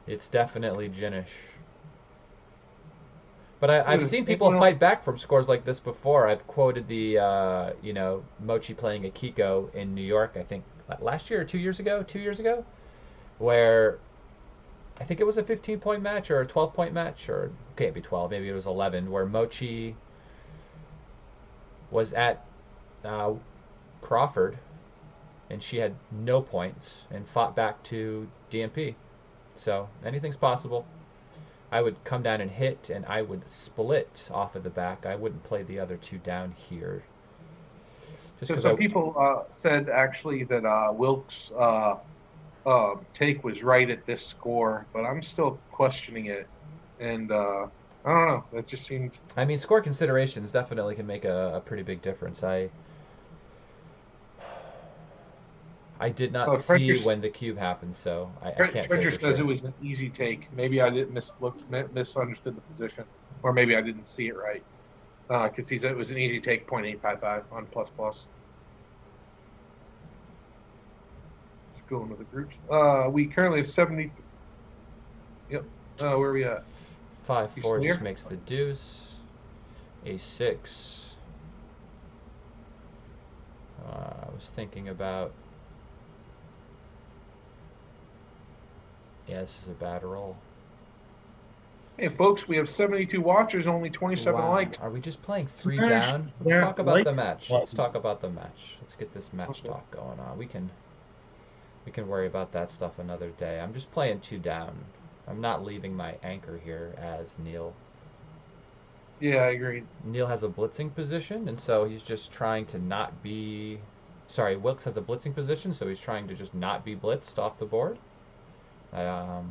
It's definitely ginish. But I've seen people fight back from scores like this before. I've quoted the Mochi playing a Kiko in New York, I think last year or 2 years ago, where I think it was a 15-point match or a 12-point match, or it can't be 12, maybe it was 11, where Mochi was at Crawford, and she had no points and fought back to DMP. So anything's possible. I would come down and hit, and I would split off of the back. I wouldn't play the other 2 down here. So some people said actually that Wilkes' take was right at this score, but I'm still questioning it, and I don't know. That just seems. I mean, score considerations definitely can make a pretty big difference. I did not see when the cube happened, so I can't say for Treasure sure. says it was an easy take. Maybe I didn't misunderstood the position, or maybe I didn't see it right. Because he said it was an easy take, 0.855 on plus. Let's go into the groups. We currently have 70. Yep. Where are we at? 5-4 just makes the deuce. A6. I was thinking about. Yeah, this is a bad roll. Hey, folks, we have 72 watchers, only 27 likes. Are we just playing 3 down? Let's talk about the match. Let's talk about the match. Let's get this match talk going on. We can worry about that stuff another day. I'm just playing 2 down. I'm not leaving my anchor here as Neil. Yeah, I agree. Neil has a blitzing position, and so he's just trying to not be... Sorry, Wilkes has a blitzing position, so he's trying to just not be blitzed off the board. Wow,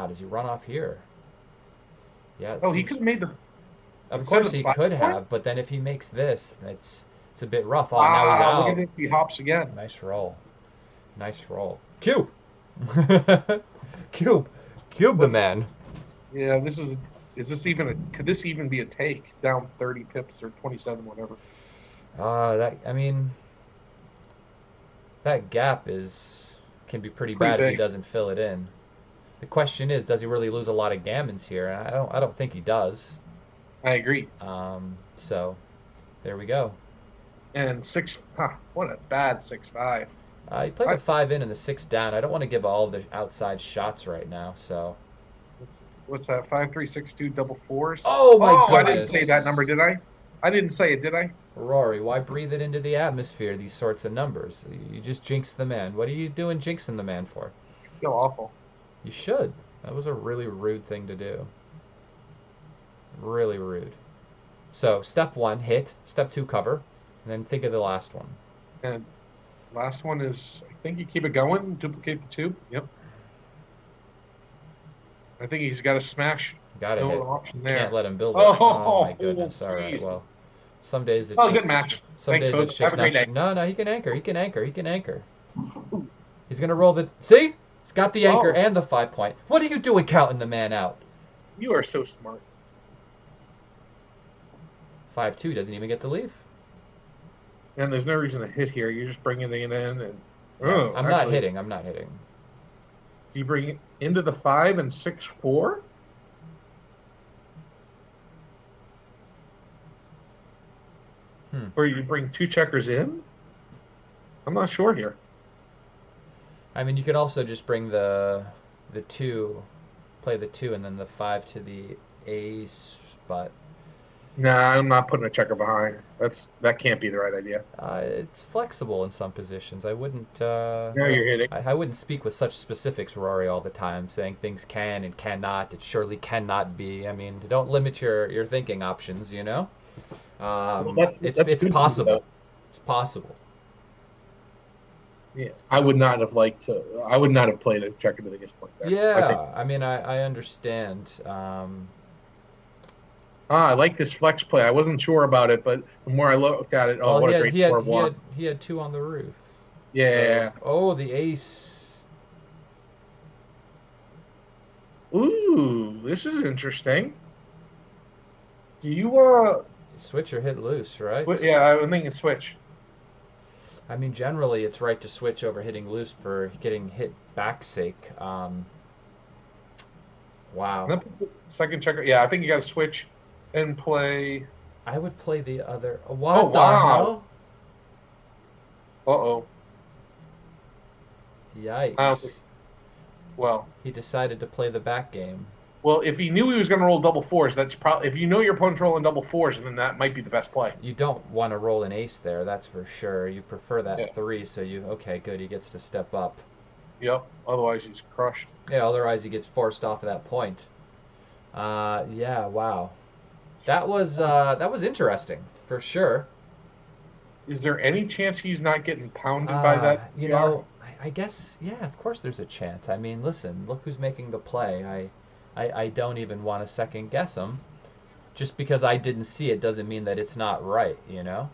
does he run off here? Yeah. He could have made the. Of course he could have, but then if he makes this, it's a bit rough. Oh, now he's out. Look at this, he hops again. Nice roll. Cube. Cube the man. Yeah, this is Is this even could this even be a take down 30 pips or 27, whatever? I mean, that gap can be pretty Pretty bad if he big. doesn't fill it in. The question is, does he really lose a lot of gammons here? I don't think he does. I agree. So there we go. And what a bad 6-5. He played the 5 in and the 6 down. I don't want to give all the outside shots right now, so. What's that? 5-3-6-2 double fours. Oh my goodness! I didn't say that number, did I? I didn't say it, did I? Rory, why breathe it into the atmosphere? These sorts of numbers. You just jinx the man. What are you doing, jinxing the man for? I feel awful. You should. That was a really rude thing to do. Really rude. So step 1, hit. Step 2, cover. And then think of the last one. And last one is, I think you keep it going, duplicate the 2. Yep. I think he's got to smash. Got it. No hit. option there. Can't let him build it. Oh, my goodness. All right. Jesus. Well, some days it's Oh, just, good match. Some Thanks, days folks. it's just Have a great day. No, he can anchor. He can anchor. He can anchor. He's gonna roll the. See? He's got the anchor and the 5 point. What are you doing, counting the man out? You are so smart. 5-2 doesn't even get to leave. And there's no reason to hit here. You're just bringing it in, and I'm not hitting. I'm not hitting. Do you bring it into the 5 and 6-4? Or you bring 2 checkers in? I'm not sure here. I mean, you could also just bring the 2, play the 2, and then the 5 to the ace, but. Nah, I'm not putting a checker behind. That can't be the right idea. It's flexible in some positions. I wouldn't. Now you're hitting. I wouldn't speak with such specifics, Rory, all the time, saying things can and cannot. It surely cannot be. I mean, don't limit your thinking options. You know. It's possible. It's possible. Yeah, I would not have liked to. I would not have played a checker to the ace point there. Yeah, I mean, I understand. I like this flex play. I wasn't sure about it, but the more I looked at it, what a great 4-1. He had 2 on the roof. Yeah. So, the ace. Ooh, this is interesting. Do you switch or hit loose, right? Yeah, I'm thinking switch. I mean, generally, it's right to switch over hitting loose for getting hit back's sake. Wow. Second checker. Yeah, I think you got to switch and play. I would play the other. What the hell? Uh-oh. Yikes. Well. He decided to play the back game. Well, if he knew he was going to roll double 4s, that's probably. If you know your opponent's rolling double 4s, then that might be the best play. You don't want to roll an ace there, that's for sure. You prefer that 3, so okay, good. He gets to step up. Yep. Otherwise, he's crushed. Yeah. Otherwise, he gets forced off of that point. Yeah. Wow. That was interesting for sure. Is there any chance he's not getting pounded by that? You know, I guess. Yeah. Of course, there's a chance. I mean, listen. Look who's making the play. I don't even want to second guess him. Just because I didn't see it doesn't mean that it's not right, you know?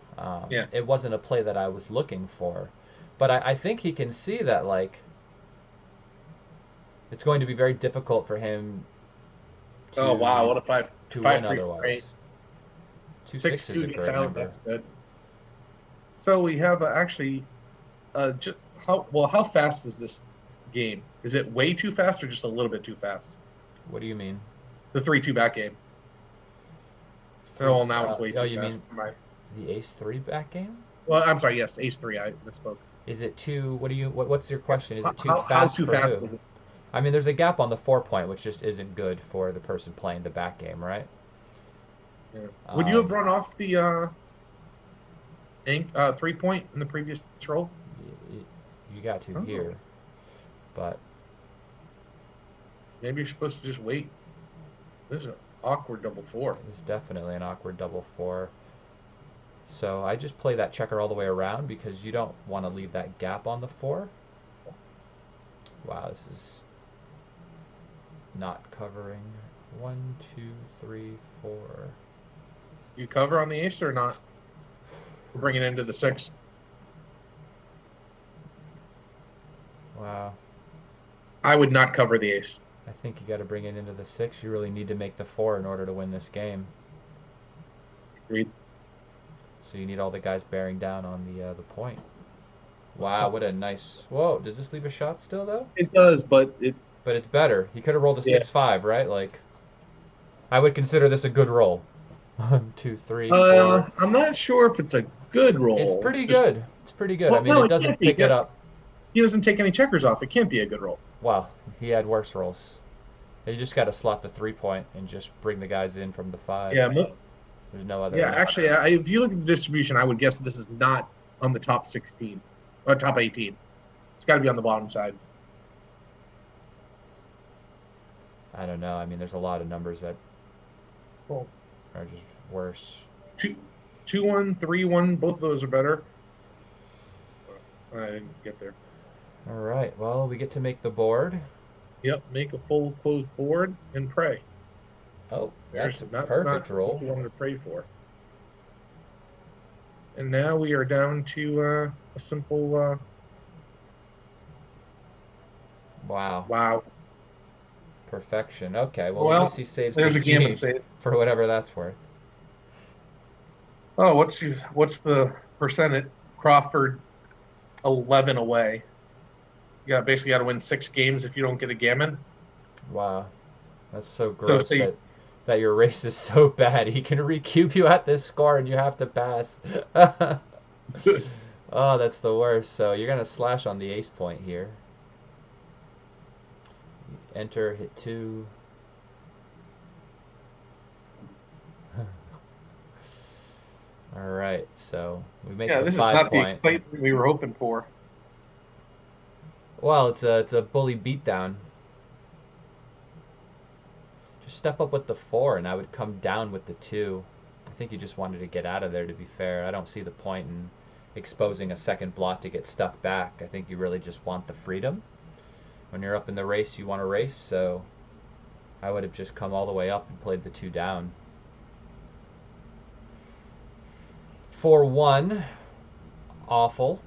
It wasn't a play that I was looking for. But I think he can see that, like, it's going to be very difficult for him to, what a 5 to 5 win 3 otherwise. 6 is a great number. That's good. So we have how fast is this game? Is it way too fast or just a little bit too fast? What do you mean? The 3-2 back game. Well, now it's way too fast. You mean the ace-3 back game? Well, I'm sorry. Yes, ace-3. I misspoke. Is it too? What's your question? Is it too fast? How too for fast who? is it? I mean, there's a gap on the 4 point, which just isn't good for the person playing the back game, right? Yeah. Would you have run off the 3 point in the previous roll? You got to here, but maybe you're supposed to just wait. This is an awkward double 4. It's definitely an awkward double 4. So I just play that checker all the way around because you don't want to leave that gap on the 4. Wow, this is not covering. 1, 2, 3, 4. You cover on the ace or not? We're bringing it into the 6. Wow. I would not cover the ace. I think you got to bring it into the 6. You really need to make the 4 in order to win this game. Agreed. So you need all the guys bearing down on the point. Wow, what a nice... Whoa, does this leave a shot still, though? It does, but But it's better. He could have rolled a Yeah. 6-5, right? Like, I would consider this a good roll. 1, 2, 3, 4. I'm not sure if it's a good roll. It's pretty just- good. It's pretty good. Well, I mean, no, it it doesn't can't be. pick it up. He doesn't take any checkers off. It can't be a good roll. Wow, he had worse rolls. You just got to slot the 3-point and just bring the guys in from the 5. Yeah, There's no other. yeah. Actually, if you look at the distribution, I would guess this is not on the top 16 or top 18. It's got to be on the bottom side. I don't know. I mean, there's a lot of numbers that Well, are just worse. 2-1, 3-1. Both of those are better. I didn't get there. All right. Well, we get to make the board. Yep. Make a full closed board and pray. Oh, that's a That's perfect not roll. what you wanted to pray for. And now we are down to a simple. Wow. Wow. Perfection. Okay. Well, Well, at least he saves There's the a gammon G save. for whatever that's worth. Oh, what's the percentage? Crawford, 11 away. You basically got to win 6 games if you don't get a gammon. Wow. That's so gross they- that your race is so bad. He can recube you at this score and you have to pass. Oh, that's the worst. So you're going to slash on the ace point here. Enter, hit 2. All right, so we make Yeah, the this is 5 not the point. excitement we were hoping for. Well, it's a bully beatdown. Just step up with the 4, and I would come down with the 2. I think you just wanted to get out of there, to be fair. I don't see the point in exposing a second blot to get stuck back. I think you really just want the freedom. When you're up in the race, you want to race, so I would have just come all the way up and played the 2 down. 4-1. Awful.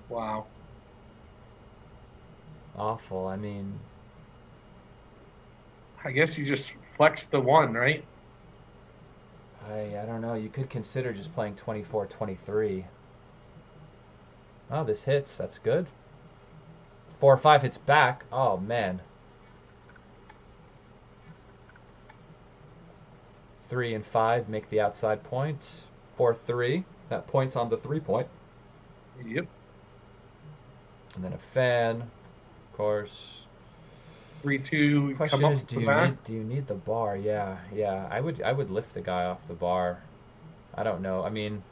Wow. Awful. I mean, I guess you just flex the 1, right? I don't know. You could consider just playing 24-23. Oh, this hits. That's good. 4-5 hits back. Oh, man. 3 and 5 make the outside point. 4-3. That point's on the 3-point. Yep. And then a fan, of course. 3-2. Question Come up is, do with you that. need the bar? Yeah. I would lift the guy off the bar. I don't know. I mean,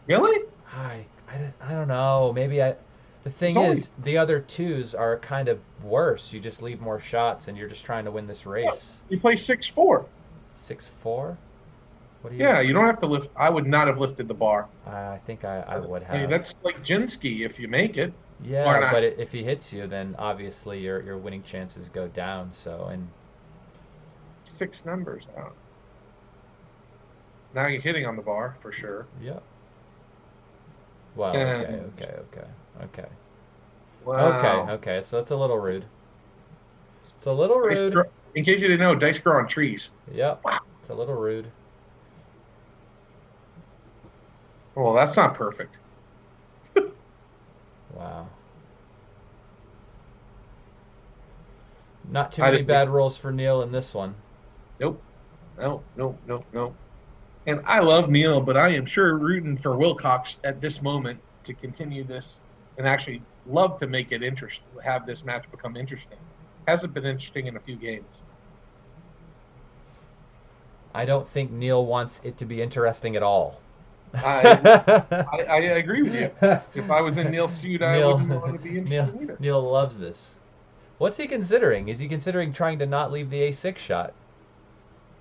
Really? I don't know. Maybe the thing It's is, the other 2s are kind of worse. You just leave more shots, and you're just trying to win this race. You play 6-4. 6-4. What do you? Yeah, you don't have to lift. I would not have lifted the bar. I think I would I mean, have. that's like Jinsky if you make it. Or Yeah, not. but if he hits you, then obviously your winning chances go down. So and 6 numbers out. Now you're hitting on the bar for sure. yeah. Well, And- okay. Wow. Okay. So that's a little rude. It's a little Dice rude. In case you didn't know, dice grow on trees. Yep. It's a little rude. Well, that's not perfect. Wow. Not too I many didn't- bad rolls for Neil in this one. Nope. No. And I love Neil, but I am sure rooting for Wilcox at this moment to continue this and actually love to make it interesting, have this match become interesting. Hasn't been interesting in a few games. I don't think Neil wants it to be interesting at all. I agree with you. If I was in Neil's suit, I wouldn't want to be interested either. Neil loves this. What's he considering? Is he considering trying to not leave the A6 shot?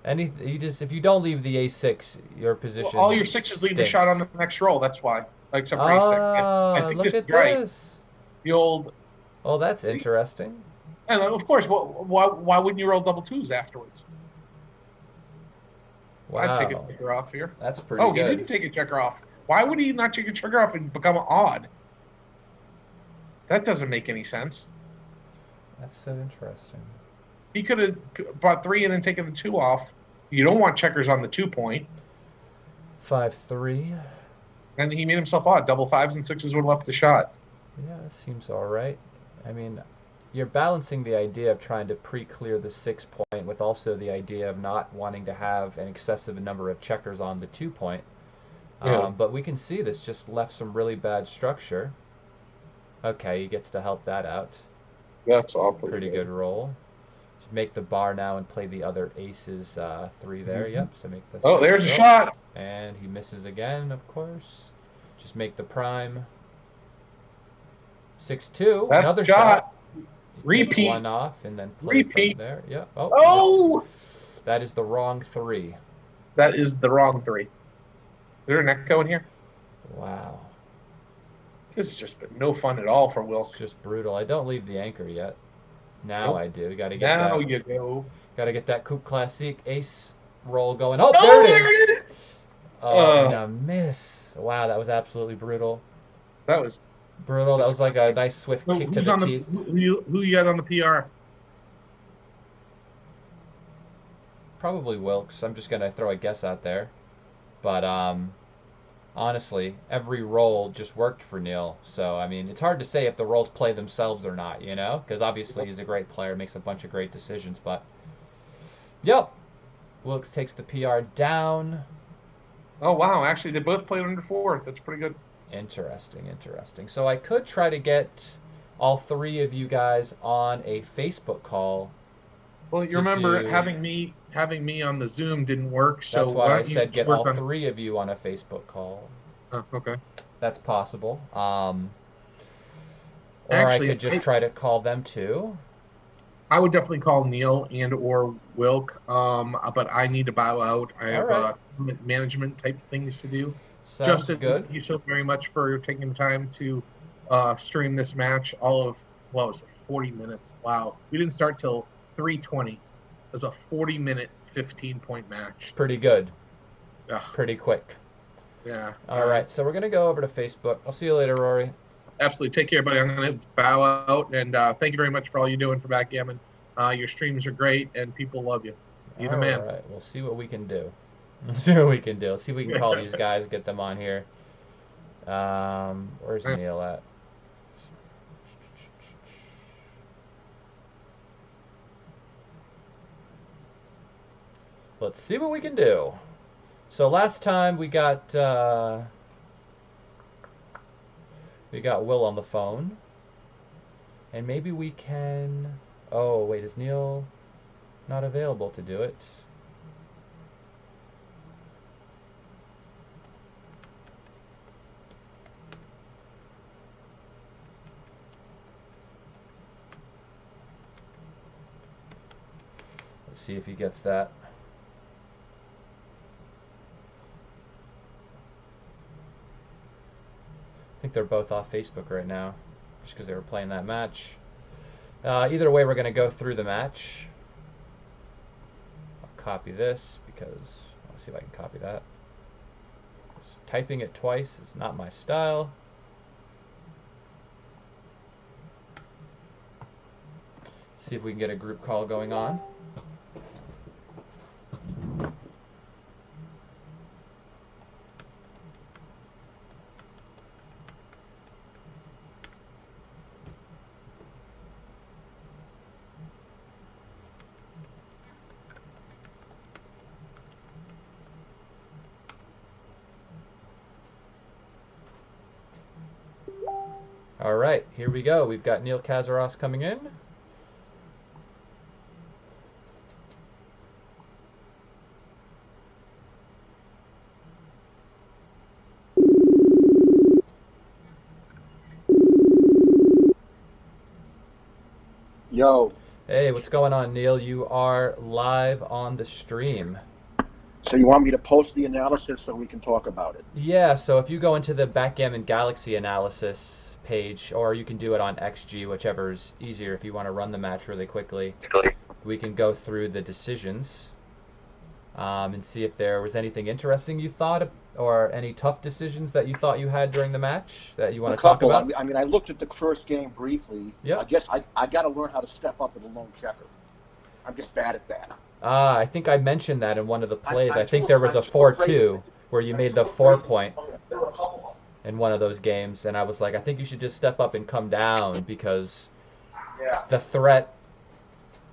If you don't leave the A6, your position. Well, all your 6s leave the shot on the next roll. That's why. Like except for A6. I think Look this at is right. this. The old, Oh, that's See? interesting. and of course, why wouldn't you roll double 2s afterwards? Wow. I'd take a checker off here. That's pretty Oh, good. he didn't take a checker off. Why would he not take a checker off and become odd? That doesn't make any sense. That's so interesting. He could have brought 3 in and taken the 2 off. You don't want checkers on the 2 point. 5-3. And he made himself odd. Double 5s and 6s would have left the shot. Yeah, that seems all right. I mean, you're balancing the idea of trying to pre-clear the 6 point with also the idea of not wanting to have an excessive number of checkers on the 2 point. Yeah. But we can see this just left some really bad structure. Okay, he gets to help that out. That's awfully Pretty good roll. Just make the bar now and play the other aces 3 there. Mhm. Yep, so make the... Oh, there's a oh, shot. and he misses again, of course. Just make the prime. 6-2. That's Another shot. shot. Repeat. Take 1 off and then play Repeat. from there. Yep. Oh! Oh! That is the wrong 3. That is the wrong 3. Is there an echo in here? Wow. This has just been no fun at all for Wilk. It's just brutal. I don't leave the anchor yet. Now Nope. I do. Got to get Now that. you go. Got to get that Coupe Classique ace roll going. Oh, Oh, there it is. Oh, and Uh. a miss. Wow, that was absolutely brutal. That was Brutal. That was like a nice swift who- kick to who's the on teeth. who you got on the PR? Probably Wilkes. I'm just gonna throw a guess out there, but honestly, every roll just worked for Neil. So I mean, it's hard to say if the rolls play themselves or not, you know, because obviously he's a great player, makes a bunch of great decisions. But yep, Wilkes takes the PR down. Oh wow! Actually, they both played under 4th. That's pretty good. Interesting, interesting. So I could try to get all 3 of you guys on a Facebook call. Well, you To remember do- having me on the Zoom didn't work. So That's why I don't you said get work all on- 3 of you on a Facebook call. Oh, okay. That's possible. Or Actually, I could just try to call them too. I would definitely call Neil and or Wilk. But I need to bow out. I have right. management type things to do. Sounds Justin, good. thank you so very much for taking the time to stream this match. All of, what was it, 40 minutes. Wow. We didn't start till 3:20. It was a 40-minute, 15-point match. It's pretty good. Ugh, Pretty quick. yeah. All right, so we're going to go over to Facebook. I'll see you later, Rory. Absolutely. Take care, buddy. I'm going to bow out. And thank you very much for all you're doing for Backgammon. Your streams are great, and people love you. You're the man. All right, we'll see what we can do. Let's see what we can do. Let's see if we can call these guys, get them on here. Where's Neil at? Let's see what we can do. So last time we got Will on the phone, and maybe we can. Oh wait, is Neil not available to do it? Let's see if he gets that. I think they're both off Facebook right now, just because they were playing that match. Either way, we're going to go through the match. I'll copy this because I'll see if I can copy that. Just typing it twice is not my style. See if we can get a group call going on. All right, here we go. We've got Neil Kazaross coming in. Yo, Hey, what's going on, Neil? You are live on the stream. so you want me to post the analysis so we can talk about it? Yeah, so if you go into the Backgammon Galaxy analysis page, or you can do it on XG, whichever is easier if you want to run the match really quickly, we can go through the decisions. and see if there was anything interesting you thought, or any tough decisions that you thought you had during the match that you want A to talk couple. about. I mean, I looked at the first game briefly. Yep. I guess I got to learn how to step up with a lone checker. I'm just bad at that. I think I mentioned that in one of the plays. I I'm think too- there was a I'm too afraid 4-2 of it. where you I'm made too the afraid 4 of it. point There were a couple of in one of those games, and I was like, I think you should just step up and come down because them. Yeah. the threat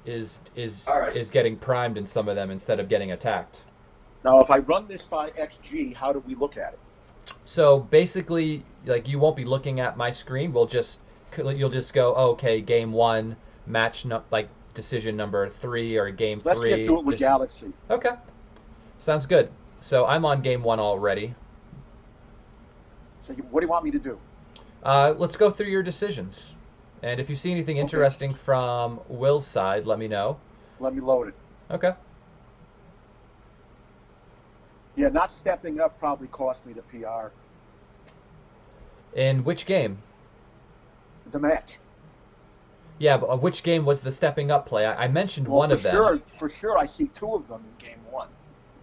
is All right. is getting primed in some of them instead of getting attacked. Now, if I run this by XG, how do we look at it? So basically, like, you won't be looking at my screen. You'll just go, oh, okay, game 1, like decision number 3, or game 3. Let's just do it with Galaxy. Okay, sounds good. So I'm on game 1 already. So what do you want me to do? Let's go through your decisions, and if you see anything interesting from Will's side, let me know. Let me load it. Okay. Yeah, not stepping up probably cost me the PR. In which game? The match. Yeah, but which game was the stepping up play? I mentioned Well, one of them. For sure, I see 2 of them in game 1.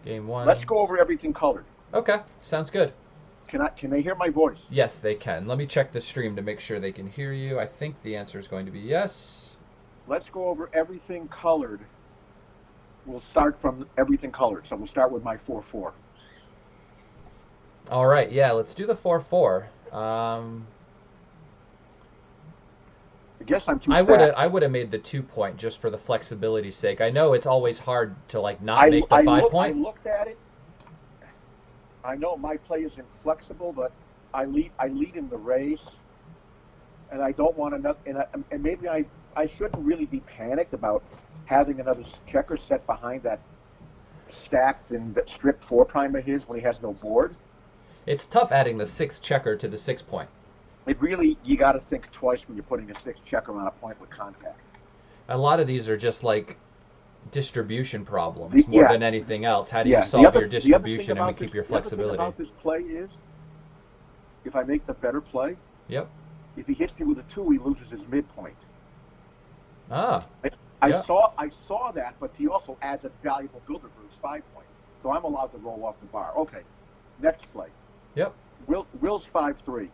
Game 1. Let's go over everything colored. Okay, sounds good. Can they hear my voice? Yes, they can. Let me check the stream to make sure they can hear you. I think the answer is going to be yes. Let's go over everything colored. We'll start from everything colored. So we'll start with my 4-4. All right, yeah, let's do the 4-4. I guess I'm too I fat. would have made the 2 point just for the flexibility's sake. I know it's always hard to like not I make the 5 point. I looked at it. I know my play is inflexible, but I lead in the race, and I don't want another. And maybe I shouldn't really be panicked about having another checker set behind that stacked and stripped 4' of his when he has no board. It's tough adding the 6th checker to the 6 point. It really, you got to think twice when you're putting a 6 checker on a point with contact. A lot of these are just like distribution problems more than anything else. How do you The solve other- your the other distribution thing and keep your The other flexibility? thing about this play is, if I make the better play, Yep. if he hits me with a 2, he loses his midpoint. Ah, I Yeah. saw that, but he also adds a valuable builder for his 5 point. So I'm allowed to roll off the bar. Okay, next play. yep. Will's 5-3.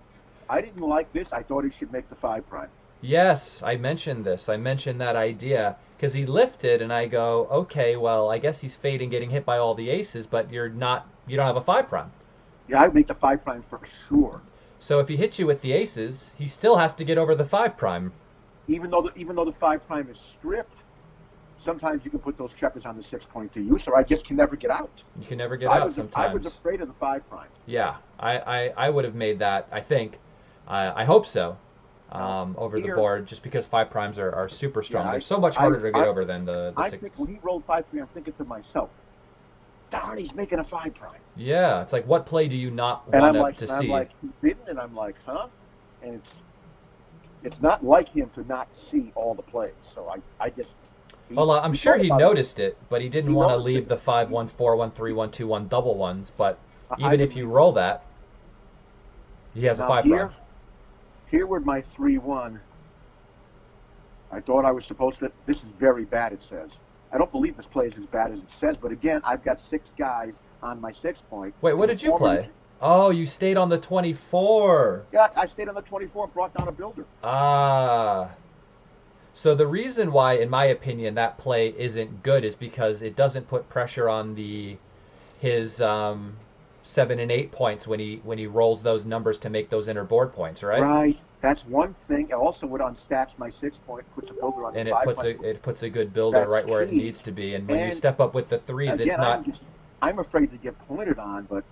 I didn't like this. I thought he should make the 5'. Yes, I mentioned this. I mentioned that idea because he lifted, and I go, okay, well, I guess he's fading, getting hit by all the aces, but you don't have a 5 prime. Yeah, I would make the 5' for sure. So if he hits you with the aces, he still has to get over the 5 prime. Even though the 5' is stripped, sometimes you can put those checkers on the 6 point to use, or I just can never get out. You can never get out sometimes. I was afraid of the 5'. Yeah, I would have made that, I think. I hope so. Over the board, just because 5 primes are super strong. Yeah, They're so much harder to get over than the I 6. think when he rolled 5-3, I'm thinking to myself, darn, he's making a 5'. Yeah, it's like, what play do you not And want I'm like, to and I'm see? like, he didn't, and I'm like, huh? And it's not like him to not see all the plays. So I just. Well, I'm sure he thought about noticed it, but he didn't He want to noticed leave it. the 5-1, 4-1, 3-1, 2-1 double ones. But I even if you roll that, he has a Now 5 prime. Here with my 3-1, I thought I was supposed to. This is very bad, it says. I don't believe this play is as bad as it says, but again, I've got 6 guys on my 6 point. Wait, what did you play? Oh, you stayed on the 24. Yeah, I stayed on the 24 and brought down a builder. Ah. So the reason why, in my opinion, that play isn't good is because it doesn't put pressure on his 7 and 8 points when he rolls those numbers to make those inner board points, right? Right. That's one thing. It also would unstacks my 6 point, puts a builder on And the it 5 puts point. it puts a good builder That's right where it key. needs to be. And when you And step up with the 3s, Again, it's not. I'm afraid to get pointed on, but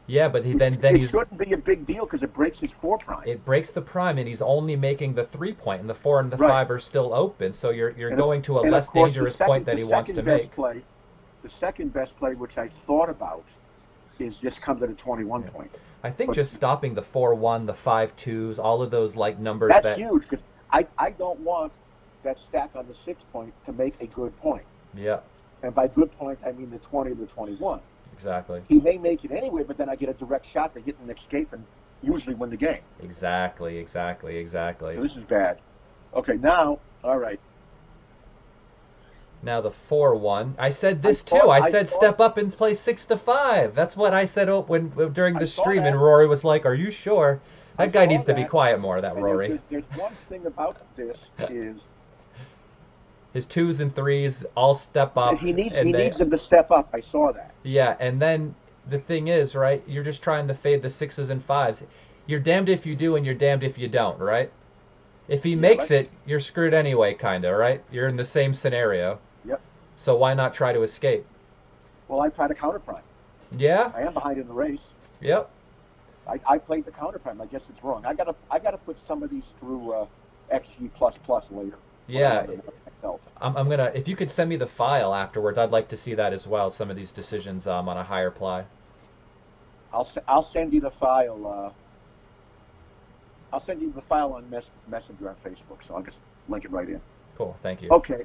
Yeah, but then it he's. shouldn't be a big deal because it breaks his 4 prime. It breaks the prime, and he's only making the 3 point, and the 4 and the Right. 5 are still open. So you're And going to a and of less course, dangerous the point that he wants to second best make. The second best play, which I thought about, is just comes at a 21 point. I think But- just stopping the 4-1, the 5-2s, all of those like numbers That's that. huge because I don't want that stack on the 6 point to make a good point. Yeah, And by good point, I mean the 20 or the 21. exactly. He may make it anyway, but then I get a direct shot to hit and escape and usually win the game. Exactly. So this is bad. Okay, now, all right. Now the 4-1. I said this I thought- too. I I said thought- step up and play 6-5. That's what I said when during the I saw stream, that. and Rory was like, "Are you sure?" I That guy saw needs to be that. quiet more. That And Rory. there's one thing about this is His 2s and 3s all step up. he needs and they- needs them to step up. I saw that. Yeah, and then the thing is, right? You're just trying to fade the 6s and 5s. You're damned if you do, and you're damned if you don't, right? If he makes it, you're screwed anyway, kind of, right? You're in the same scenario. Yep. So why not try to escape? Well, I tried to counterprime. Yeah. I am behind in the race. Yep. I played the counterprime. I guess it's wrong. I gotta put some of these through XG++ later. Yeah. Myself. I'm gonna. If you could send me the file afterwards, I'd like to see that as well. Some of these decisions on a higher ply. I'll send you the file. I'll send you the file on Messenger on Facebook. So I'll just link it right in. Cool. Thank you. Okay.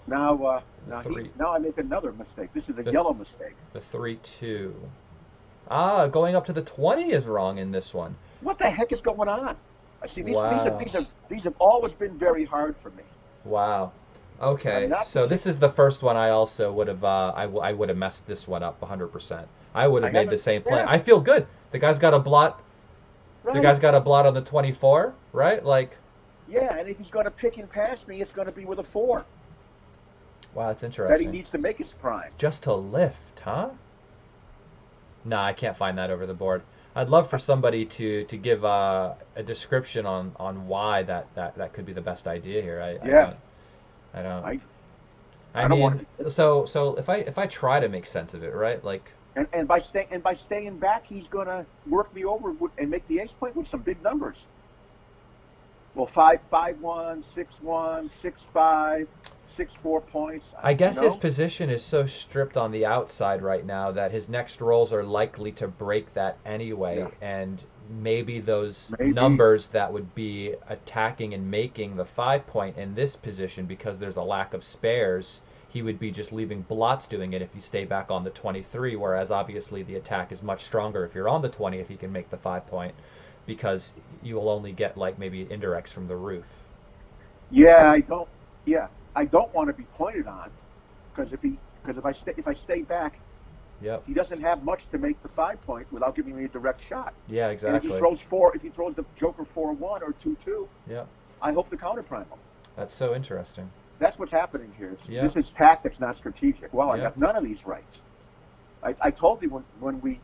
Now Three. now I make another mistake. This is a The- yellow mistake. The 3-2. Ah, going up to the 20 is wrong in this one. What the heck is going on? I see these Wow. these have always been very hard for me. Wow. Okay. I'm not So this is the first one I also would have. I would have messed this one up 100%. I would have I made haven't- the same play. yeah. I feel good. The guy's got a blot. Right? The guy's got a blot on the 24, right? Like, Yeah, and if he's going to pick and pass me, it's going to be with a 4 wow, that's that interesting. he needs to make his prime. Just to lift, huh? Nah, I can't find that over the board. I'd love for somebody to give a description on why that could be the best idea here. Yeah. I don't. I I don't mean, wanna so if I try to make sense of it, right? Like, And by staying back, he's going to work me over and make the ace point with some big numbers. Well, 5-5-1, 6-1, 6-5, 6-4 points. I guess you his know? position is so stripped on the outside right now that his next rolls are likely to break that anyway, Yeah. and maybe those Maybe. numbers that would be attacking and making the 5 point in this position, because there's a lack of spares, he would be just leaving blots doing it if you stay back on the 23, whereas obviously the attack is much stronger if you're on the 20 if he can make the 5 point, because you will only get like maybe indirects from the roof. Yeah, I don't want to be pointed on because if I stay back, Yep. he doesn't have much to make the 5 point without giving me a direct shot. Yeah, And exactly. if he throws the Joker 4-1 or 2-2, Yep. I hope to counterprime him. That's so interesting. That's what's happening here. Yeah. This is tactics, not strategic. Well, I Yeah. got none of these right. I told you when we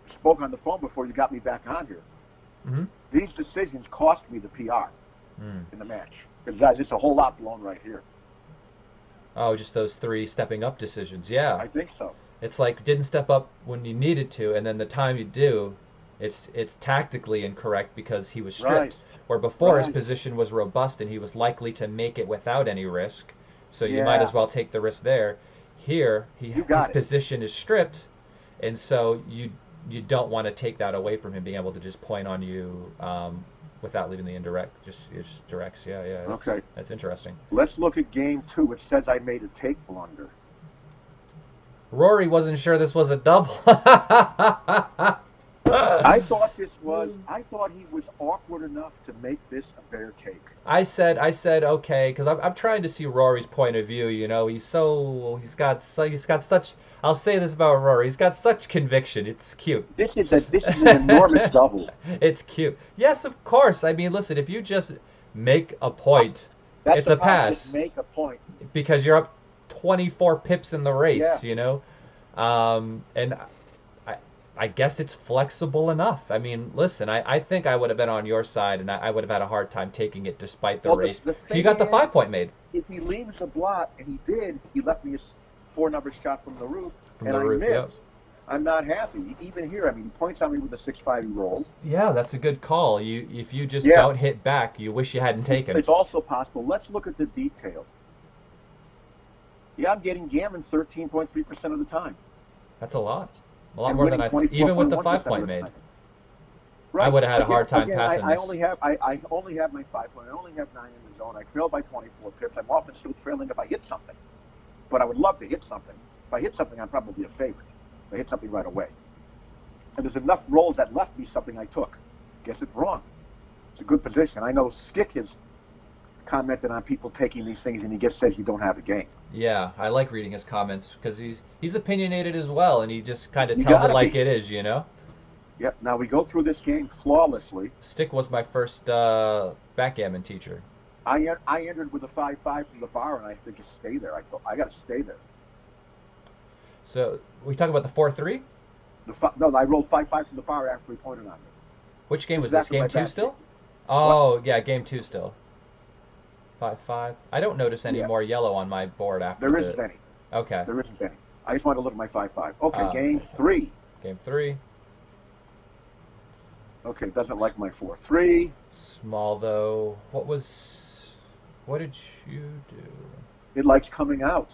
spoke on the phone before you got me back on here, Mm-hmm. these decisions cost me the PR Mm. in the match. Because, guys, it's a whole lot blown right here. Oh, just those 3 stepping up decisions. Yeah. I think so. It's like didn't step up when you needed to, and then the time you do, it's tactically incorrect because he was stripped. Right. Where before his Right. position was robust and he was likely to make it without any risk, so you might Yeah. as well take the risk there. Here, You got his it. position is stripped, and so you don't want to take that away from him being able to just point on you without leaving the indirect. Just directs. Yeah. Okay. That's interesting. Let's look at game 2. It says I made a take blunder. Rory wasn't sure this was a double. I thought he was awkward enough to make this a bear take. I said okay, because I'm trying to see Rory's point of view. You know, he's got such. I'll say this about Rory: he's got such conviction. It's cute. This is an enormous double. It's cute. Yes, of course. I mean, listen, if you just make a point, That's it's a the problem, pass is make a point. because you're up 24 pips in the race. Yeah. You know, and I guess it's flexible enough. I mean, listen, I think I would have been on your side, and I would have had a hard time taking it despite the Well, race. the He thing got the is, 5 point made. If he leaves a blot, and he did, he left me a 4-number shot from the roof, From and the I roof, miss. I'm not happy. Even here, I mean, he points on me with a 6-5 he rolled. Yeah, that's a good call. If you just Yeah. don't hit back, you wish you hadn't taken. It's also possible. Let's look at the detail. Yeah, I'm getting gammon 13.3% of the time. That's a lot. A lot And more than winning I thought. Even with the 5 24.1% point of the made. time. I would have had a hard time Again, passing I this. only have my 5 point. I only have 9 in the zone. I trail by 24 pips. I'm often still trailing if I hit something, but I would love to hit something. If I hit something, I'm probably a favorite. If I hit something right away, and there's enough rolls that left me something I took. Guess it's wrong. It's a good position. I know Skick has commented on people taking these things, and he just says you don't have a game. Yeah, I like reading his comments because he's opinionated as well, and he just kind of You tells it gotta like be. it is, you know. Yep. Now we go through this game flawlessly. Stick was my first backgammon teacher. I entered with a 5-5 from the bar, and I had to just stay there. I thought I got to stay there. So we talk about the 4-3. No, I rolled 5-5 from the bar after he pointed on me. Which game was This is this? after Game my 2 back still? game. Oh yeah, game 2 still. 5-5. I don't notice any Yeah. more yellow on my board after There the. isn't any. Okay. There isn't any. I just wanted to look at my 5-5. Okay, Ah, game okay. 3. Game 3. Okay, doesn't like my 4-3. Small though. What did you do? It likes coming out.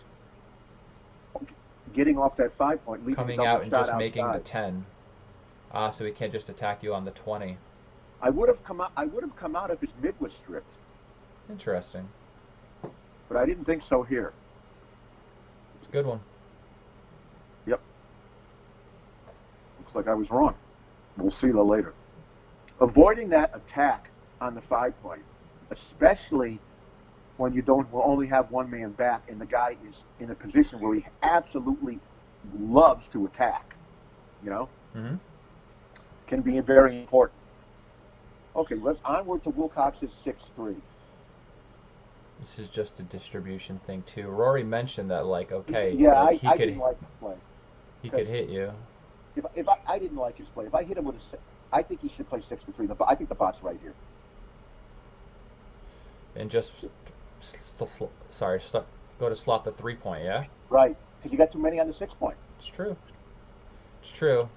Getting off that 5-point, leaving Coming a double out and shot just making the outside. 10. So he can't just attack you on the 20. I would have come out if his mid was stripped, Interesting. but I didn't think so here. It's a good one. Yep. Looks like I was wrong. We'll see that later. Avoiding that attack on the 5-point, especially when you will only have one man back and the guy is in a position where he absolutely loves to attack, Mm-hmm. can be very important. Okay, let's onward to Wilcox's 6-3. This is just a distribution thing too. Rory mentioned that, like, okay, Yeah, like, I didn't like the play. he could hit you. If I didn't like his play, if I hit him with I think he should play 6-3. I think the bot's right here. And just go to slot the 3-point. Yeah, Right, because you got too many on the 6-point. it's true. It's true.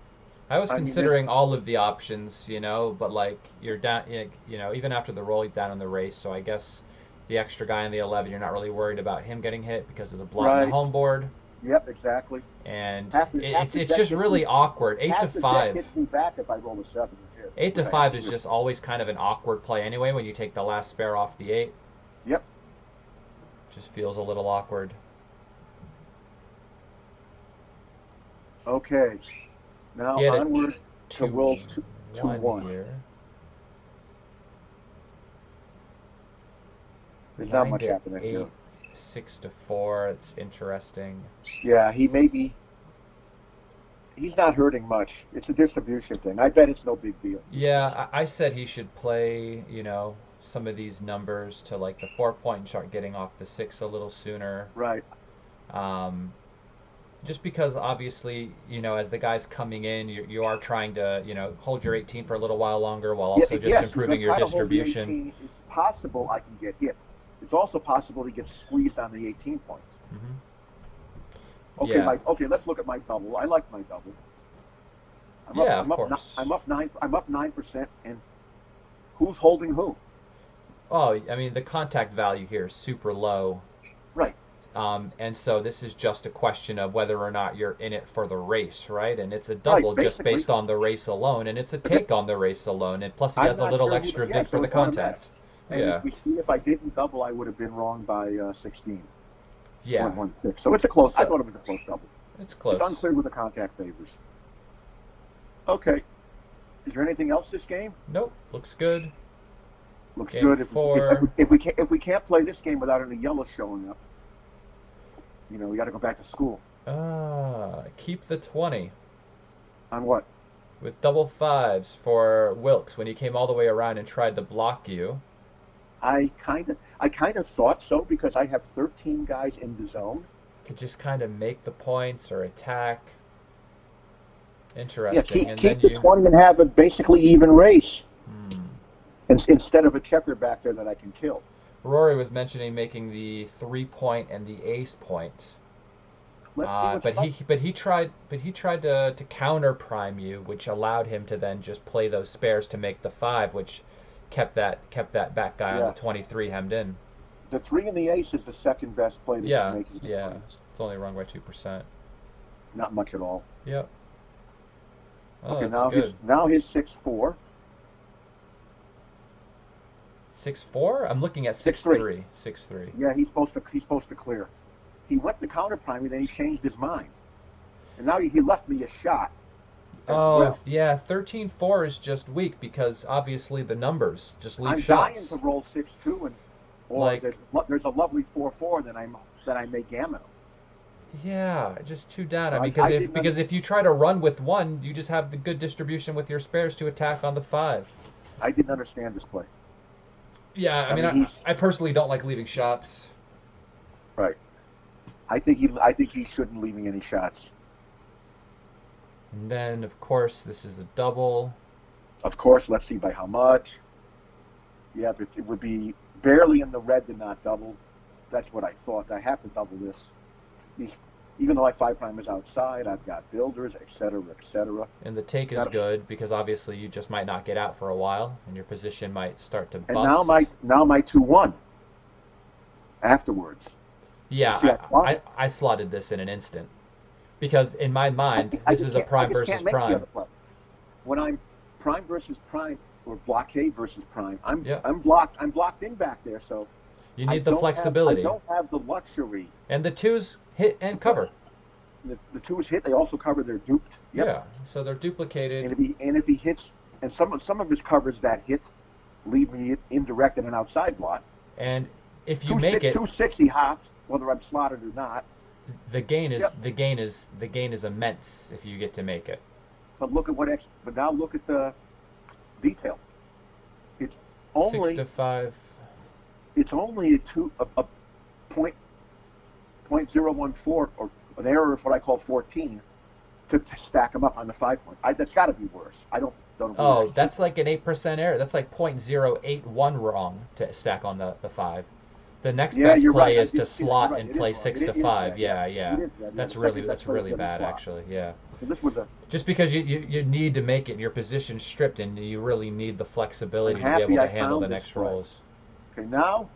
I was considering all of the options, but like you're down, even after the roll, he's down in the race. So I guess the extra guy in the 11, you're not really worried about him getting hit because of the block on the home board. Yep, exactly. And Half the it's deck just hits really me- awkward. 8 to Half the deck 5. hits me back if I roll a 7. Here. 8 to Okay. 5 is just always kind of an awkward play anyway when you take the last spare off the 8. Yep. Just feels a little awkward. Okay. Now He had a onward to Will's 2-1 2-1. here. There's not 9 much to happening 8, here. 6 to 4. It's interesting. Yeah, he may be. He's not hurting much. It's a distribution thing. I bet it's no big deal. Yeah, I said he should play, some of these numbers to like the 4-point and start getting off the 6 a little sooner. Right. Just because obviously, as the guy's coming in, you are trying to, hold your 18 for a little while longer while also just improving your distribution. 18. It's possible I can get hit. It's also possible he gets squeezed on the 18 points. Mm-hmm. Okay, Yeah. okay. Let's look at my double. I like my double. Of course. I'm up 9%, and who's holding who? Oh, I mean, the contact value here is super low. Right. And so this is just a question of whether or not you're in it for the race, right? And it's a double just basically. based on the race alone, and it's a take on the race alone, and plus he I'm has a not little sure extra yeah, vig so for the it's automatic. contact. And Yeah. as we see, if I didn't double, I would have been wrong by 16. Yeah, 0.16. So it's a close. I So- thought it was a close double. it's close. It's unclear with the contact favors. Okay. Is there anything else this game? Nope, looks good. Looks Game good. 4. If we can't play this game without any yellows showing up, we got to go back to school. Keep the 20 On what? with double 5s for Wilkes when he came all the way around and tried to block you. I kind of thought so because I have 13 guys in the zone. To just kind of make the points or attack. Yeah, Interesting. And keep then the 20 and have a basically even race Hmm. instead of a checker back there that I can kill. Rory was mentioning making the 3-point and the ace point. Let's see what's left. But he tried to counter prime you, which allowed him to then just play those spares to make the 5, which kept that back guy on Yeah. the 23 hemmed in. The 3 and the ace is the second best play that Yeah, he's making. yeah. It's only wrong by 2%. Not much at all. Yep. Oh, Okay, that's now good. his 6-4. 6-4? I'm looking at 6-3. 6-3. 6-3. Yeah, he's supposed to clear. He went to counter prime me, then he changed his mind, and now he left me a shot. As well. Yeah, 13-4 is just weak because obviously the numbers just leave I'm shots. dying to roll 6-2, and Or Like, there's a lovely 4-4 that I may gammon. yeah, just two down. I So mean, I didn't because if you try to run with one, you just have the good distribution with your spares to attack on the 5. I didn't understand this play. Yeah, I mean, he's I personally don't like leaving shots. right. I think he shouldn't leave me any shots. And then, of course, this is a double. Of course, let's see by how much. Yeah, but it would be barely in the red to not double. That's what I thought. I have to double this. Even though my 5 prime is outside, I've got builders, etc., etc. And the take is good because obviously you just might not get out for a while, and your position might start to bust. And now my 2-1 afterwards. Yeah, See, I slotted this in an instant because in my mind this is a prime versus prime. When I'm prime versus prime or blockade versus prime, I'm blocked in back there, so You need the flexibility. I don't have the luxury. And the 2s hit and cover. The 2s hit, they also cover, they're duped. Yep. Yeah, so they're duplicated. And if he hits, and some of his covers that hit leave me indirect and an outside blot. And if you make it 2-6, he hops, whether I'm slotted or not. The gain is immense if you get to make it. But now look at the detail. It's only 6 to 5. It's only a point 0.014 or an error of what I call 14 to stack them up on the 5 point. That's got to be worse. I don't. Oh, that's like an 8% error. That's like 0.081 wrong to stack on the 5. The next best play is to slot and play 6 to 5. Yeah. That's really bad, actually. Yeah. This was just because you need to make it your position stripped, and you really need the flexibility to be able to handle the next rolls. Okay, now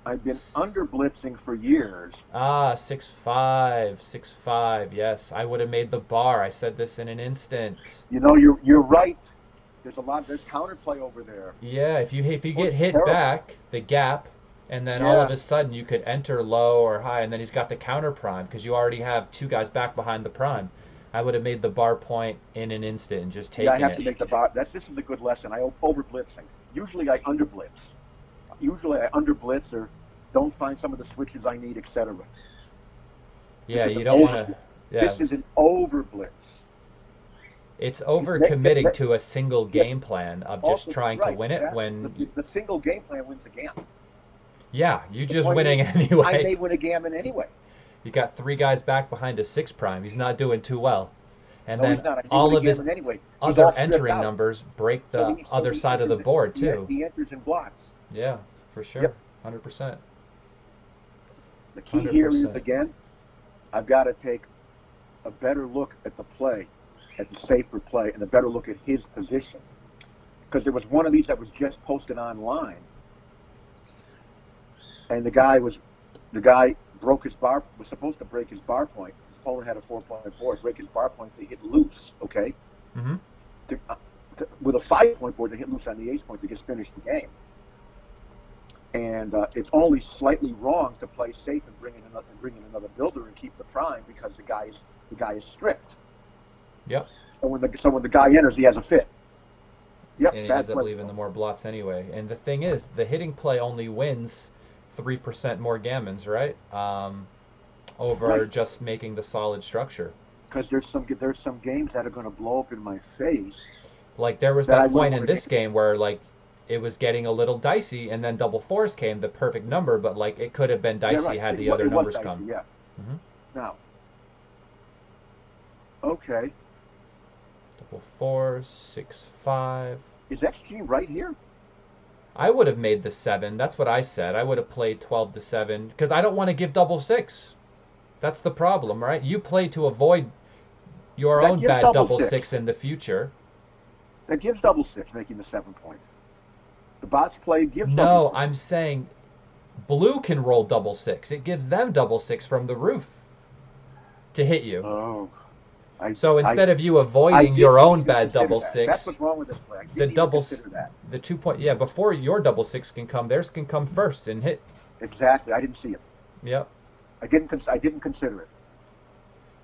I've been under blitzing for years. 6-5, 6-5. Yes, I would have made the bar. I said this in an instant. You know, you're right. There's counterplay over there. Yeah, if you get hit back, the gap, and then all of a sudden you could enter low or high, and then he's got the counter prime because you already have 2 guys back behind the prime. I would have made the bar point in an instant and just taken it. Yeah, I have to make the bar. This is a good lesson. I over blitzing. Usually I under blitz. Or don't find some of the switches I need, etc. Yeah, you don't want to. Yeah. This is an over blitz. It's over committing to a single game plan of just trying to win it when the single game plan wins a gammon. Yeah, you're just winning anyway. I may win a gammon anyway. You got 3 guys back behind a 6 prime. He's not doing too well. And no, then all of his other entering numbers break the other side of the board too. He enters in blocks. Yeah, for sure. 100%. The key here is, again, I've got to take a better look at the play, at the safer play, and a better look at his position. Because there was one of these that was just posted online, and the guy broke his bar, was supposed to break his bar point. His opponent had a 4-point board, break his bar point, they hit loose, okay? Mm-hmm. With a 5-point board, they hit loose on the ace point to just finish the game. And it's only slightly wrong to play safe and bring in another builder and keep the prime because the guy is stripped. Yep. So when the guy enters, he has a fit. Yep. And he ends up leaving the more blots anyway. And the thing is, the hitting play only wins 3% more gammons, right? Over just making the solid structure. Because there's some games that are going to blow up in my face. Like there was that point in this game where like it was getting a little dicey, and then double 4s came, the perfect number, but like it could have been dicey had the other numbers come. Yeah. Mm-hmm. Now. Okay. Double 4, 6, 5. Is XG right here? I would have made the 7. That's what I said. I would have played 12 to 7 because I don't want to give double 6. That's the problem, right? You play to avoid your own bad double 6 in the future. That gives double 6, making the 7-point. The bots play gives double 6. No, I'm saying blue can roll double 6. It gives them double 6 from the roof to hit you. Oh. So instead of you avoiding your own bad double 6, that's what's wrong with this play. The 2-point, yeah, before your double 6 can come, theirs can come first and hit. Exactly. I didn't see it. Yep. I didn't consider it.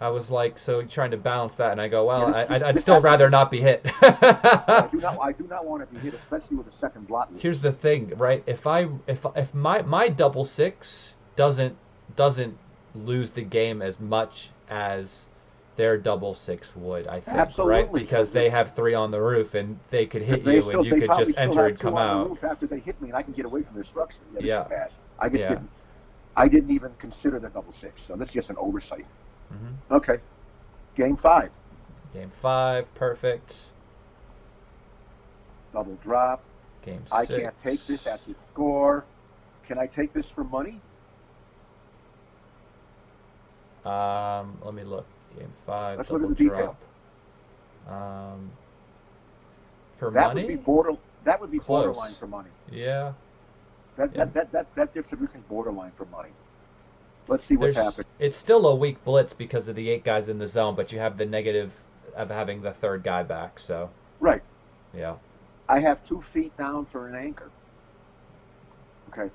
I was like, so trying to balance that, and I go, well, Yeah, I'd this still has to rather be- not be hit. I do not want to be hit, especially with a second blot. Here's the thing, right? If my double six doesn't lose the game as much as their double six would, I think, right? Absolutely, Because they have 3 on the roof and they could hit They you still, and you they could probably just still enter have and 2 come on the out. roof after they hit me, and I can get away from their structure. Yeah, this Yeah. is bad. I just Yeah. I didn't even consider the double six, so this is just an oversight. Hmm. Okay, game 5, Game 5, perfect. double drop. Game 6. I can't take this at the score. Can I take this for money? Let me look. Game 5. Let's look at double the detail. drop. For That money? would be Close. borderline for money. Yeah. That distribution is borderline for money. Let's see what's happening. It's still a weak blitz because of the 8 guys in the zone, but you have the negative of having the 3rd guy back. So Right. yeah. I have 2 feet down for an anchor. Okay.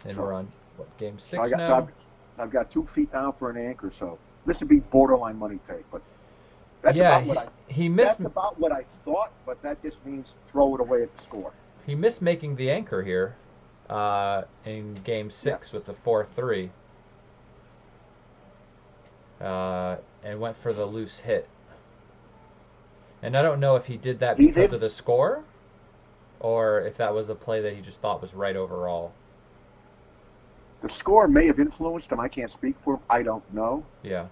And So- we're on what, game 6 So I got, now? so I've got 2 feet down for an anchor, so this would be borderline money take, but that's yeah, about what I he missed that's about what I thought, but that just means throw it away at the score. he missed making the anchor here in game 6 Yes. with the 4-3. And went for the loose hit. And I don't know if he did that He because did. of the score or if that was a play that he just thought was right overall. The score may have influenced him. I can't speak for him. I don't know. Yeah.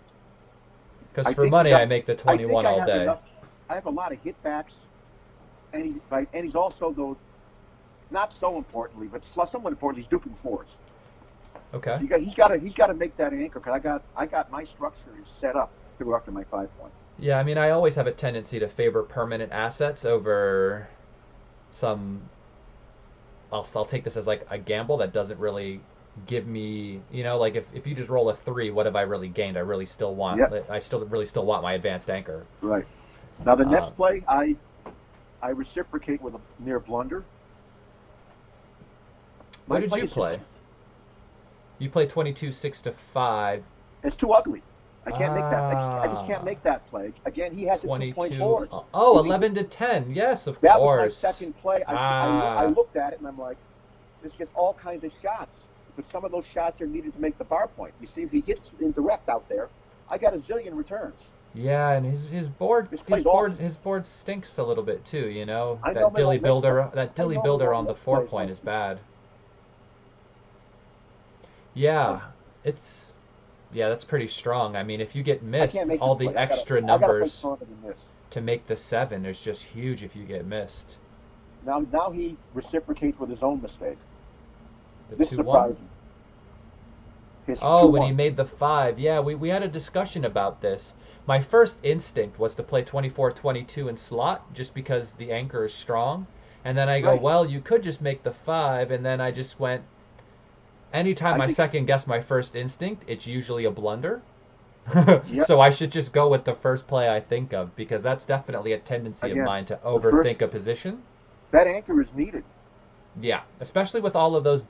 Because I for think money, that- I make the I think 21 I all have day. enough. I have a lot of hitbacks, and he's also, though, not so importantly, but somewhat importantly, he's duping 4s. Okay. So he's got to make that anchor, because I got my structure set up to go after my 5-point. Yeah, I mean, I always have a tendency to favor permanent assets over some. I'll take this as like a gamble that doesn't really give me, like if you just roll a 3, what have I really gained? I really still want. Yep. I still want my advanced anchor. Right. Now the next play, I reciprocate with a near blunder. What My did play you is play? just- You play 22 6-5. It's too ugly. I can't make that. I just can't make that play. Again, he has a 2-point 22. board. Oh, Is he- 11-10. Yes, of That course. was my second play. I looked at it and I'm like, there's just all kinds of shots. But some of those shots are needed to make the bar point. You see, if he hits indirect out there, I got a zillion returns. Yeah, and his board This play's awesome. his board stinks a little bit too. I know, That but dilly I'll builder make- that dilly I know, builder but on the I'll make plays 4-point like is this. bad. Yeah, that's pretty strong. I mean, if you get I missed, can't make all this the play. extra I gotta play numbers stronger than this. to make the 7 is just huge if you get missed. Now he reciprocates with his own mistake. The This 2-1. surprised me. His Oh, when he 2-1. made the 5. Yeah, we had a discussion about this. My first instinct was to play 24-22 in slot just because the anchor is strong. And then I go, Right. well, you could just make the 5. And then I just went, anytime I I think- second guess my first instinct, it's usually a blunder. Yep. So I should just go with the first play I think of because that's definitely a tendency of Again, mine to first- overthink a position. That anchor is needed. Yeah, especially with all of those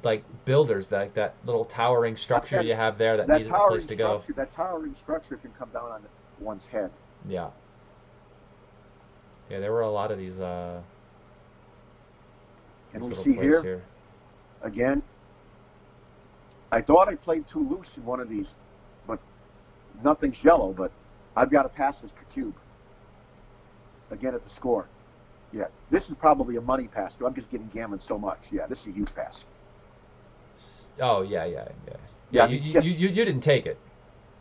like builders, that little towering structure Okay. you have there that That needs a place towering to go. structure. That towering structure can come down on one's head. Yeah. Yeah, there were a lot of these And these we little see plays here again. I thought I played too loose in one of these, but nothing's yellow. But I've got to pass this cube again at the score. Yeah, this is probably a money pass. I'm just getting gammoned so much. Yeah, this is a huge pass. Oh yeah. Yeah, You, it's you, just- you didn't take it.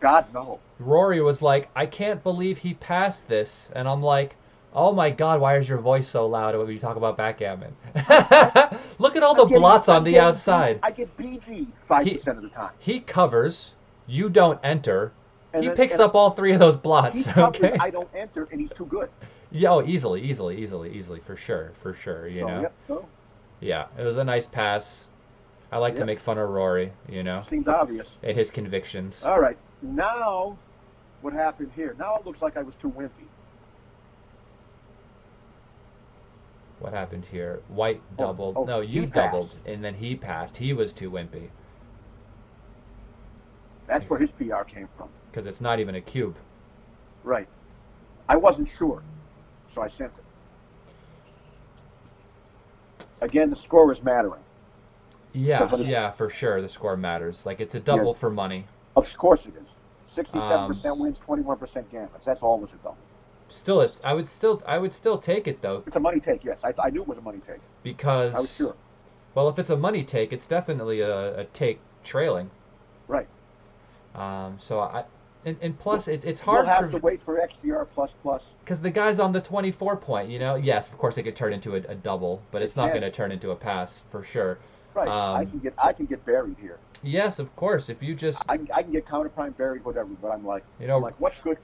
God no. Rory was like, I can't believe he passed this, and I'm like, oh my God, why is your voice so loud when you talk about backgammon? Look at all the I'm getting- blots on I'm the getting outside. I get BG 5% of the time. He covers, you don't enter. And He then- picks and up all 3 of those blots. He covers, Okay. I don't enter, and he's too good. Yeah, oh, easily, for sure. You So, know. yep, so Yeah, it was a nice pass. I like to Yep. make fun of Rory, seems obvious. and his convictions. All right, now what happened here? Now it looks like I was too wimpy. What happened here? White Oh, doubled. oh, No, you he doubled, passed. and then he passed. He was too wimpy. That's where his PR came from. Because it's not even a cube. Right. I wasn't sure, so I sent it. Again, the score is mattering. Yeah, for sure. The score matters. Like, it's a double for money. Of course it is. 67% wins, 21% gammons. That's always a double. Still, I would still take it though. It's a money take, yes. I knew it was a money take. Because I was sure. Well, if it's a money take, it's definitely a take trailing. Right. And plus it's hard. We'll have to wait for XCR plus. Because the guy's on the 24 point. Yes, of course it could turn into a double, but it's not going to turn into a pass for sure. Right. I can get buried here. Yes, of course. If you just I can get counter prime buried, whatever. But I'm like, what's good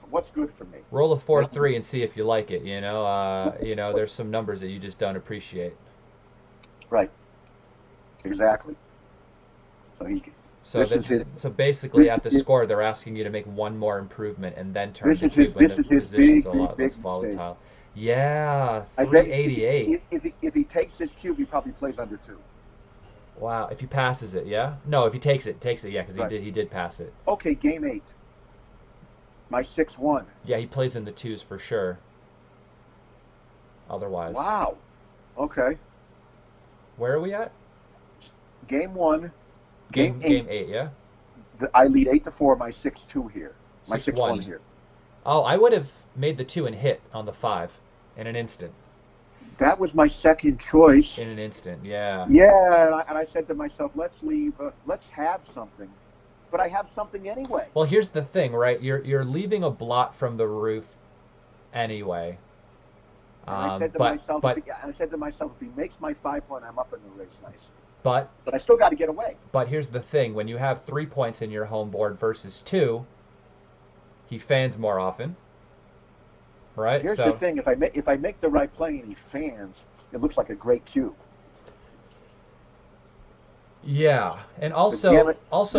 for me? Roll a 4-3 and see if you like it. There's some numbers that you just don't appreciate. Right. Exactly. So basically, at the score, they're asking you to make one more improvement and then turn the cube when the position's a lot less volatile. Yeah, 388. If he takes his cube, he probably plays under 2. Wow, if he passes it, yeah? No, if he takes it, yeah, because he did pass it. Okay, game 8. My 6-1. Yeah, he plays in the 2s for sure. Otherwise. Wow. Okay. Where are we at? Game 1. Game 8, yeah? I lead 8-4, my 6-2 here. My 6-1 here. Oh, I would have made the 2 and hit on the 5 in an instant. That was my second choice. In an instant, yeah. Yeah, and I said to myself, let's leave, let's have something. But I have something anyway. Well, here's the thing, right? You're leaving a blot from the roof anyway. And I said to myself, if he makes my 5-point, I'm up in the race nice. But I still got to get away. But here's the thing: when you have 3 points in your home board versus 2, he fans more often, right? Here's the thing: if I make the right play and he fans, it looks like a great cube. Yeah, and also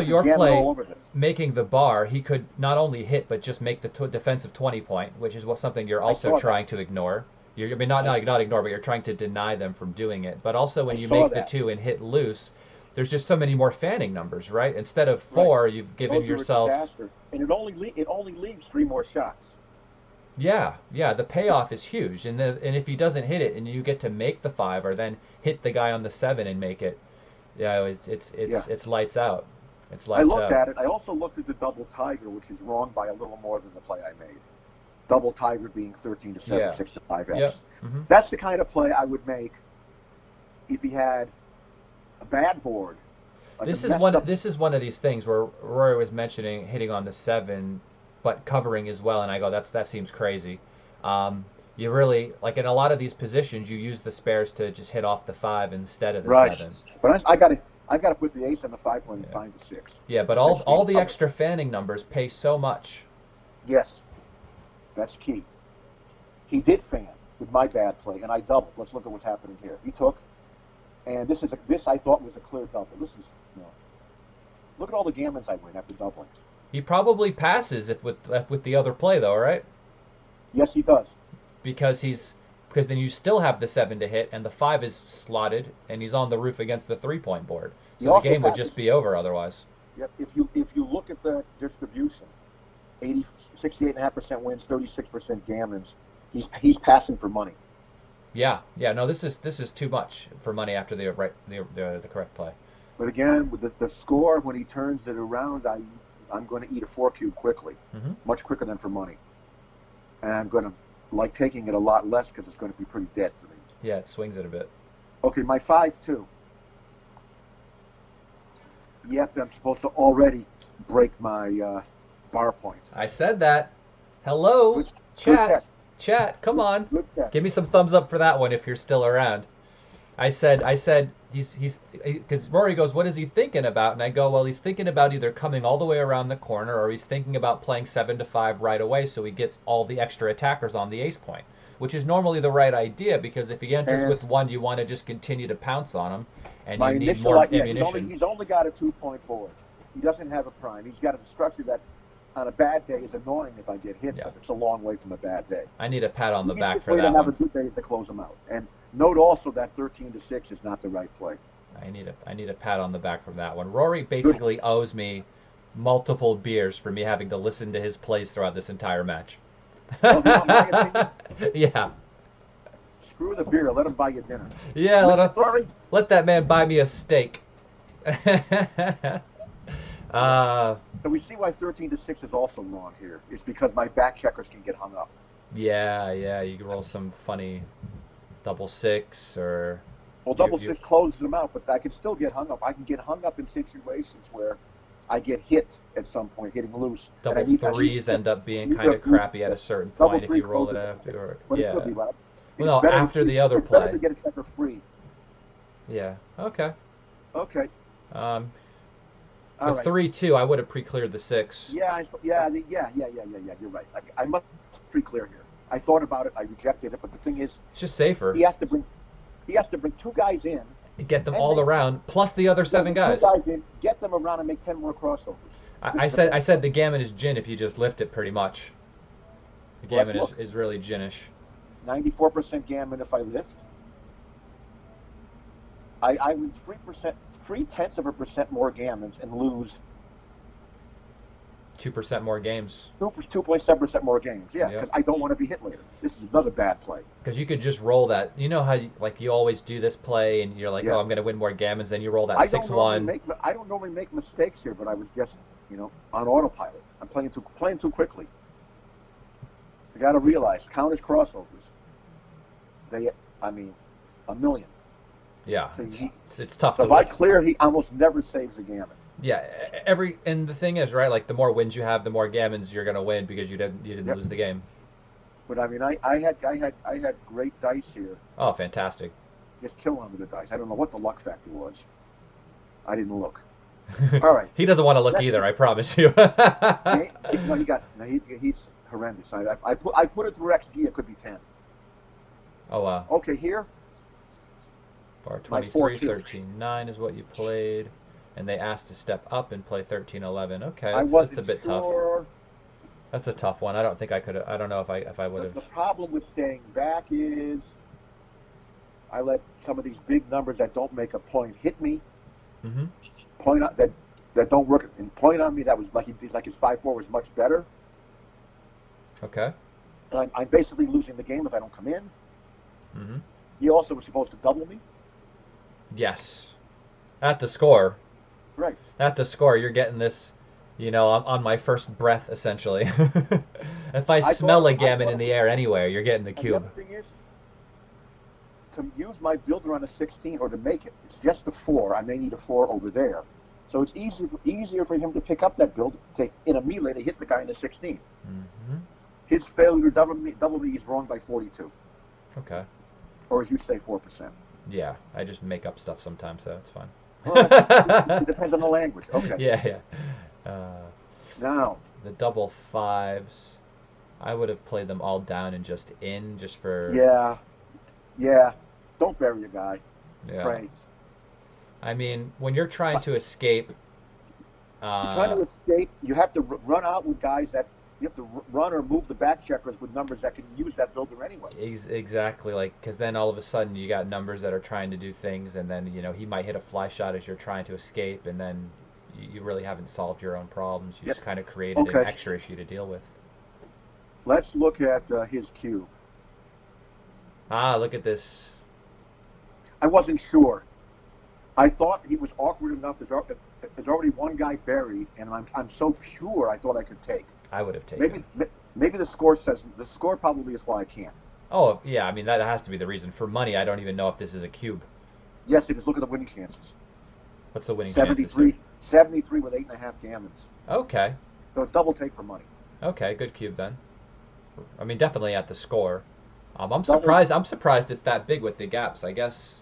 your play making the bar, he could not only hit but just make the defensive 20 point, which is something you're also trying to ignore. Not ignore, but you're trying to deny them from doing it. But also when you make the 2 and hit loose, there's just so many more fanning numbers, right? Instead of 4, you've given yourself. A disaster. And it only leaves 3 more shots. Yeah, the payoff is huge, and if he doesn't hit it, and you get to make the 5, or then hit the guy on the 7 and make it, it's lights out. It's lights out. I looked at it. I also looked at the double tiger, which is wrong by a little more than the play I made. Double tiger being 13-7, 6-5x. Yep. Mm-hmm. That's the kind of play I would make if he had a bad board. This is one of these things where Rory was mentioning hitting on the 7, but covering as well, and I go, that seems crazy. You really, like in a lot of these positions, you use the spares to just hit off the 5 instead of the 7. But I got to put the ace on the 5-point and find the 6. Yeah, but all the extra fanning numbers pay so much. Yes. That's key. He did fan with my bad play, and I doubled. Let's look at what's happening here. He took, and this I thought was a clear double. Look at all the gammons I win after doubling. He probably passes with the other play though, right? Yes, he does. Because then you still have the 7 to hit, and the 5 is slotted, and he's on the roof against the 3-point board. So the game would just be over otherwise. Yep. If you look at the distribution. 68.5% wins, 36% gammons. He's passing for money. Yeah. No, this is too much for money after the correct play. But again, with the score when he turns it around, I'm going to eat a 4 cube quickly, much quicker than for money, and I'm going to like taking it a lot less because it's going to be pretty dead for me. Yeah, it swings it a bit. Okay, my 5-2. Yep, I'm supposed to already break my. Bar point. I said that. Hello, chat. Come on, give me some thumbs up for that one if you're still around. I said he's because Rory goes, what is he thinking about? And I go, well, he's thinking about either coming all the way around the corner or he's thinking about playing 7-5 right away so he gets all the extra attackers on the ace point, which is normally the right idea because if he enters with 1, you want to just continue to pounce on him, and you need more ammunition. He's only got a 2-point board. He doesn't have a prime. He's got a structure that. On a bad day is annoying if I get hit, but it's a long way from a bad day. I need a pat on the back for that one. Have a good days to close them out. And note also that 13-6 is not the right play. I need a pat on the back from that one. Rory basically owes me multiple beers for me having to listen to his plays throughout this entire match. Well, you want my opinion? Yeah. Screw the beer. Let him buy you dinner. Yeah, Listen, Rory, let that man buy me a steak. so we see why 13-6 is also wrong here. It's because my back checkers can get hung up. Yeah, you can roll some funny double six or... Well, double six closes them out, but I can still get hung up. I can get hung up in situations where I get hit at some point, hitting loose. Double threes end up being kind of crappy at a certain point if you roll it after. But it could be, right? Well, no, after the other play. It's better to get a checker free. Yeah. Okay. Okay. The All right. 3-2, I would have pre-cleared the 6. Yeah. You're right. I must pre-clear here. I thought about it. I rejected it, but the thing is, it's just safer. He has to bring 2 guys in. Get them all around, plus the other 7 guys. 2 guys in, get them around and make 10 more crossovers. I said the gammon is gin if you just lift it pretty much. The gammon is really ginish. 94% gammon if I lift. I win 0.3% more gammons and lose 2% more games. 2.7% more games. Yeah, because I don't want to be hit later. This is another bad play. Because you could just roll that. You know how you always do this play, and you're like, oh, I'm going to win more gammons. Then you roll that 6-1. I don't normally make mistakes here, but I was just, on autopilot. I'm playing too quickly. You got to realize counters crossovers. A million. Yeah, so it's tough. So to if I clear, he almost never saves a gammon. Yeah, and the thing is, right? Like the more wins you have, the more gammons you're gonna win because you didn't lose the game. But I had great dice here. Oh, fantastic! Just killing him with the dice. I don't know what the luck factor was. I didn't look. All right. He doesn't want to look either. I promise you. He's horrendous. I put it through XG. It could be 10. Oh wow. Okay, here. Bar 23, 13-9 is what you played. And they asked to step up and play 13-11. Okay, that's a bit tough. That's a tough one. I don't think I could. I don't know if I would have. The problem with staying back is I let some of these big numbers that don't make a point hit me. Mm-hmm. Point out that don't work and point on me. That was like his 5-4 was much better. Okay. And I'm basically losing the game if I don't come in. Mm-hmm. He also was supposed to double me. Yes. At the score. Right. At the score, you're getting this, on my first breath, essentially. If I smell a gammon in the air anywhere, you're getting the cube. The other thing is, to use my builder on a 16 or to make it, it's just a 4. I may need a 4 over there. So it's easier for him to pick up that build, in a melee to hit the guy in the 16. Mm-hmm. His failure to double me is wrong by 42. Okay. Or as you say, 4%. Yeah, I just make up stuff sometimes, so it's fine. Well, it depends on the language. Okay. Yeah. Now. The double 5s, I would have played them all down and just for... Yeah. Don't bury a guy. Yeah. Pray. I mean, when you're trying to escape... you have to run out with guys that... You have to run or move the back checkers with numbers that can use that builder anyway. Exactly, because then all of a sudden you got numbers that are trying to do things, and then he might hit a fly shot as you're trying to escape, and then you really haven't solved your own problems. You just kind of created an extra issue to deal with. Let's look at his cube. Look at this. I wasn't sure. I thought he was awkward enough. There's already one guy buried, and I'm so pure. I thought I could take. I would have taken. Maybe the score says the score probably is why I can't. Oh yeah, I mean that has to be the reason. For money, I don't even know if this is a cube. Yes, it is. Look at the winning chances. What's the winning 73, chances? 73 with 8.5 gammons. Okay. So it's double take for money. Okay, good cube then. I mean, definitely at the score. I'm surprised. I'm surprised it's that big with the gaps. I guess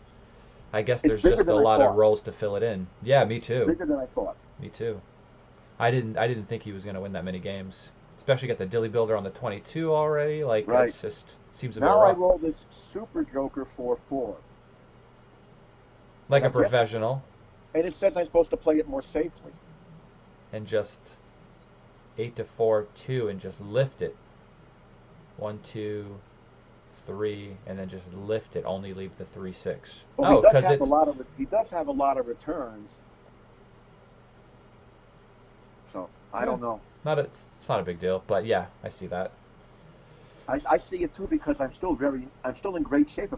there's just a lot of rolls to fill it in. Yeah, me too. Bigger than I thought. Me too. I didn't think he was going to win that many games. Especially got the Dilly Builder on the 22 already. Like, right. It just seems a bit rough. rough. I roll this Super Joker 4-4. Like a professional. And it says I'm supposed to play it more safely. And just 8-4-2 and just lift it. 1, 2, 3, and then just lift it. Only leave the 3-6. Well, he does have a lot of returns. So I don't know. It's not a big deal, but yeah, I see that. I see it too because I'm still in great shape.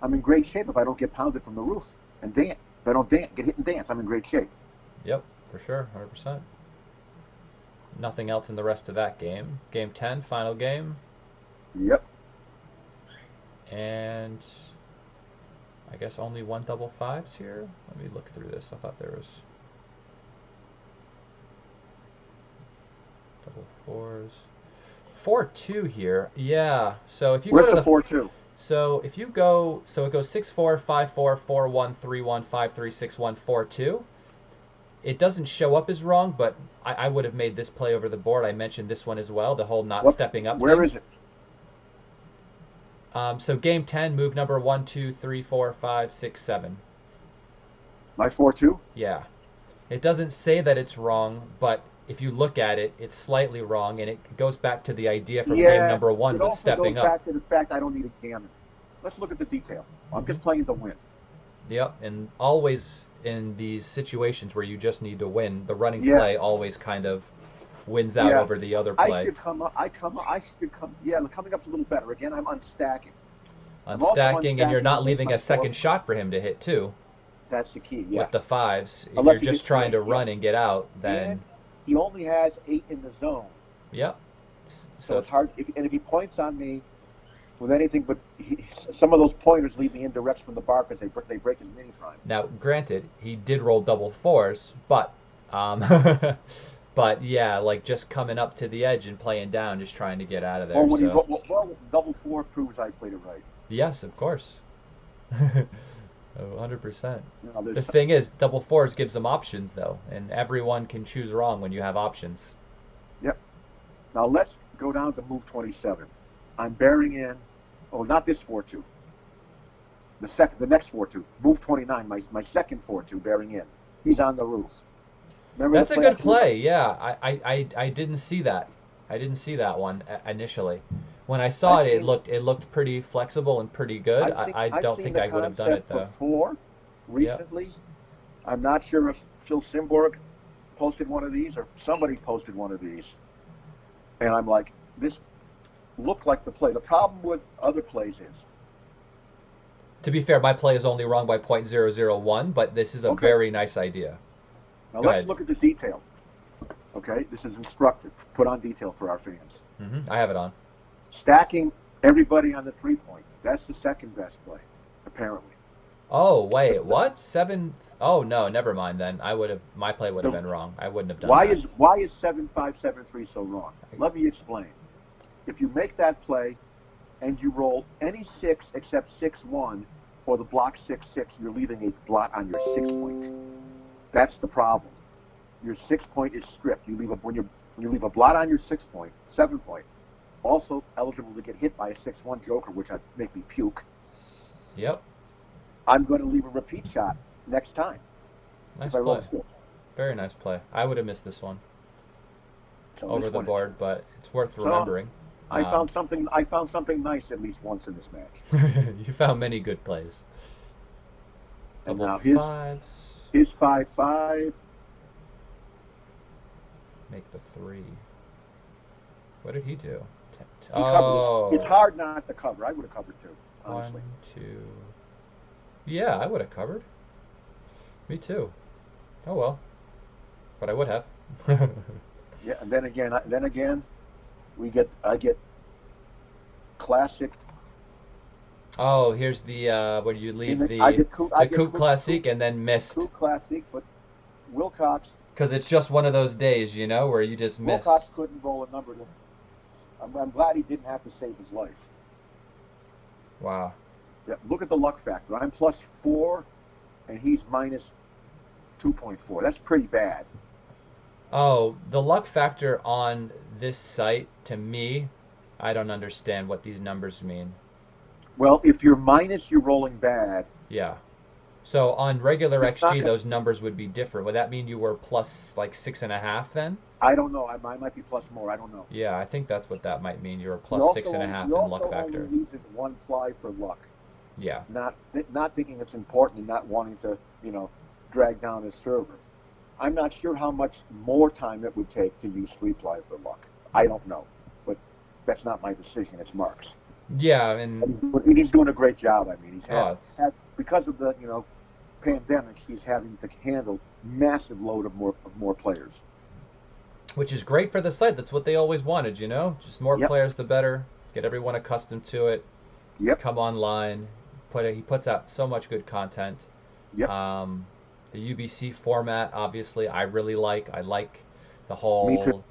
I'm in great shape if I don't get pounded from the roof and dance. If I don't get hit and dance, I'm in great shape. Yep, for sure, 100%. Nothing else in the rest of that game. Game 10, final game. Yep. And I guess only one double fives here. Let me look through this. I thought there was double fours. 4-2 here. Yeah. So if you Where's go the to 4-2? So if you go, so it goes 6-4, 5-4, 4-1, 3-1, 5-3, 6-1, 4-2. It doesn't show up as wrong, but I would have made this play over the board. I mentioned this one as well, the whole not stepping up Where thing. is it? So game 10, move number 1, 2, 3, 4, 5, 6, 7. My 4-2? Yeah. It doesn't say that it's wrong, but if you look at it, it's slightly wrong, and it goes back to the idea from game number 1 with stepping up. It also goes back to the fact I don't need a gammon. Let's look at the detail. I'm just playing to win. Yep, and always in these situations where you just need to win, the running play always kind of wins out over the other play. Coming up's a little better. Again, I'm unstacking. Unstacking, and you're not leaving a second shot for him to hit, too. That's the key, With the fives. If you're just trying to run and get out, then... And he only has 8 in the zone. Yep. So it's hard. If he points on me with anything, but some of those pointers lead me indirects from the bar because they break his mini prime. Now, granted, he did roll double fours, but... but yeah, like just coming up to the edge and playing down, just trying to get out of there. Well, double 4 proves I played it right. Yes, of course. 100%. The thing is, double fours gives them options, though, and everyone can choose wrong when you have options. Yep. Now let's go down to move 27. I'm bearing in. Oh, not this 4-2. The next 4-2. Move 29. My second 4-2 bearing in. He's on the roof. Remember That's a good play. Yeah, I didn't see that. I didn't see that one initially. When I saw it, it looked pretty flexible and pretty good. I don't think I would have done it though. Before, recently, yep. I'm not sure if Phil Simborg posted one of these or somebody posted one of these, and I'm like, this looked like the play. The problem with other plays is. To be fair, my play is only wrong by .001, but this is a very nice idea. Now let's look at the detail. Okay, this is instructive. Put on detail for our fans. I have it on. Stacking everybody on the 3-point. That's the second best play, apparently. Oh, wait, what? 7? Oh, no, never mind then. My play would have been wrong. I wouldn't have done that. Why is 7-5, 7-3 so wrong? Let me explain. If you make that play and you roll any 6 except 6-1 or the block 6-6, you're leaving a blot on your 6-point. That's the problem. Your 6-point is stripped. When you leave a blot on your 6-point, 7-point, also eligible to get hit by a 6-1 joker, which would make me puke. Yep. I'm going to leave a repeat shot next time. Nice play. Very nice play. I would have missed this one over the board, but it's worth remembering. I found something nice at least once in this match. You found many good plays. And now fives. His 5-5. Make the 3. What did he do? It's hard not to cover. I would have covered too, honestly. 1, 2. Yeah, I would have covered. Me too. Oh well. But I would have. Yeah, and then again, I get classic. Oh, here's the where you leave the Coupe Classique and then missed. Coupe Classique, but Wilcox. Because it's just one of those days, you know, where you just miss. Wilcox couldn't roll a number. I'm glad he didn't have to save his life. Wow. Yeah, look at the luck factor. I'm +4, and he's -2.4. That's pretty bad. Oh, the luck factor on this site, to me, I don't understand what these numbers mean. Well, if you're minus, you're rolling bad. Yeah. So on regular XG, those numbers would be different. Would that mean you were plus like 6.5 then? I don't know. I might be plus more. I don't know. Yeah, I think that's what that might mean. You were plus 6.5 in luck factor. He also uses 1 ply for luck. Yeah. Not thinking it's important and not wanting to, drag down his server. I'm not sure how much more time it would take to use 3-ply for luck. I don't know, but that's not my decision. It's Mark's. Yeah, and he's doing a great job. I mean, he's had because of the pandemic, he's having to handle massive load of more players. Which is great for the site. That's what they always wanted, Just more players, the better. Get everyone accustomed to it. Yep. Come online. He puts out so much good content. Yep. The UBC format, obviously, I really like. I like the whole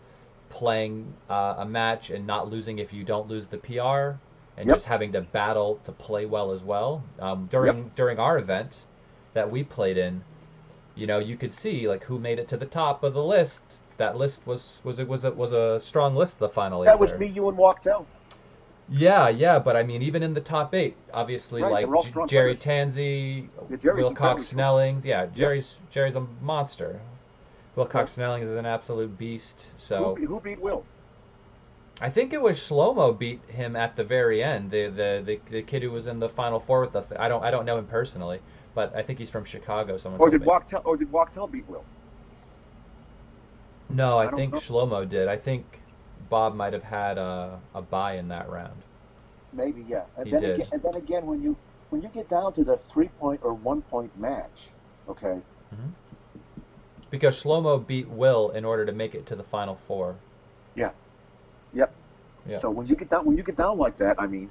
playing a match and not losing if you don't lose the PR, and just having to battle to play well as well. During our event that we played in, you could see like who made it to the top of the list. That list was a strong list. The final 8. That was me, you, and Walktel. Yeah, but I mean, even in the top 8, obviously, right, like Jerry Tanzi, Wilcox Snellings. Yeah, Jerry's a monster. Wilcox Snellings is an absolute beast. So who beat Will? I think it was Shlomo beat him at the very end. The kid who was in the final 4 with us. I don't know him personally, but I think he's from Chicago. Or did Walktel beat Will? No, I think Shlomo did. I think Bob might have had a bye in that round. Maybe, yeah. He did. And then again, when you get down to the 3-point or 1-point match, okay. Mm-hmm. Because Shlomo beat Will in order to make it to the final 4. Yeah. Yep. Yeah. So when you get down like that, I mean,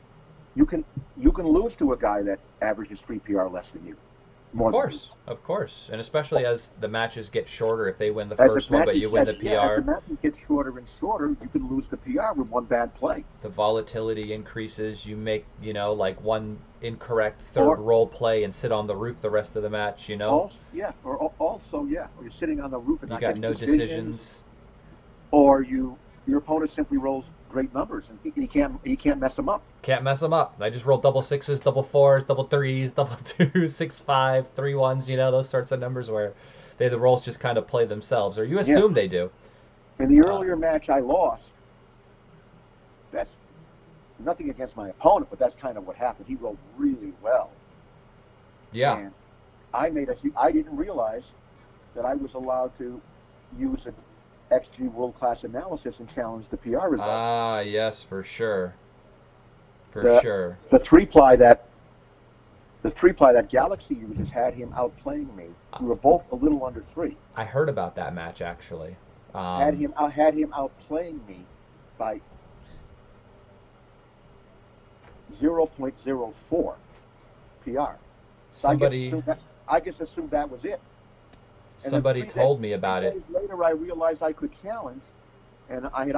you can lose to a guy that averages 3 PR less than you. Of course, and especially as the matches get shorter, if they win the first one, but you win the PR. As the matches get shorter and shorter, you can lose the PR with one bad play. The volatility increases. You make, like one incorrect third roll play and sit on the roof the rest of the match. Or you're sitting on the roof and you got no decisions. Or your opponent simply rolls great numbers and he can't mess them up. Can't mess them up. I just roll double 6s, double 4s, double 3s, double 2s, 6, 5, 3 1s, those sorts of numbers where the rolls just kind of play themselves, or you assume they do. In the earlier match I lost, that's nothing against my opponent, but that's kind of what happened. He rolled really well. Yeah. And I didn't realize that I was allowed to use an XG World Class Analysis and challenge the PR results. Ah, yes, for sure. The 3-ply that Galaxy uses had him outplaying me. We were both a little under 3. I heard about that match actually. Had him outplaying me by 0.04 PR. So I just assumed that was it. Somebody told me about it. 3 days later, I realized I could challenge, and I had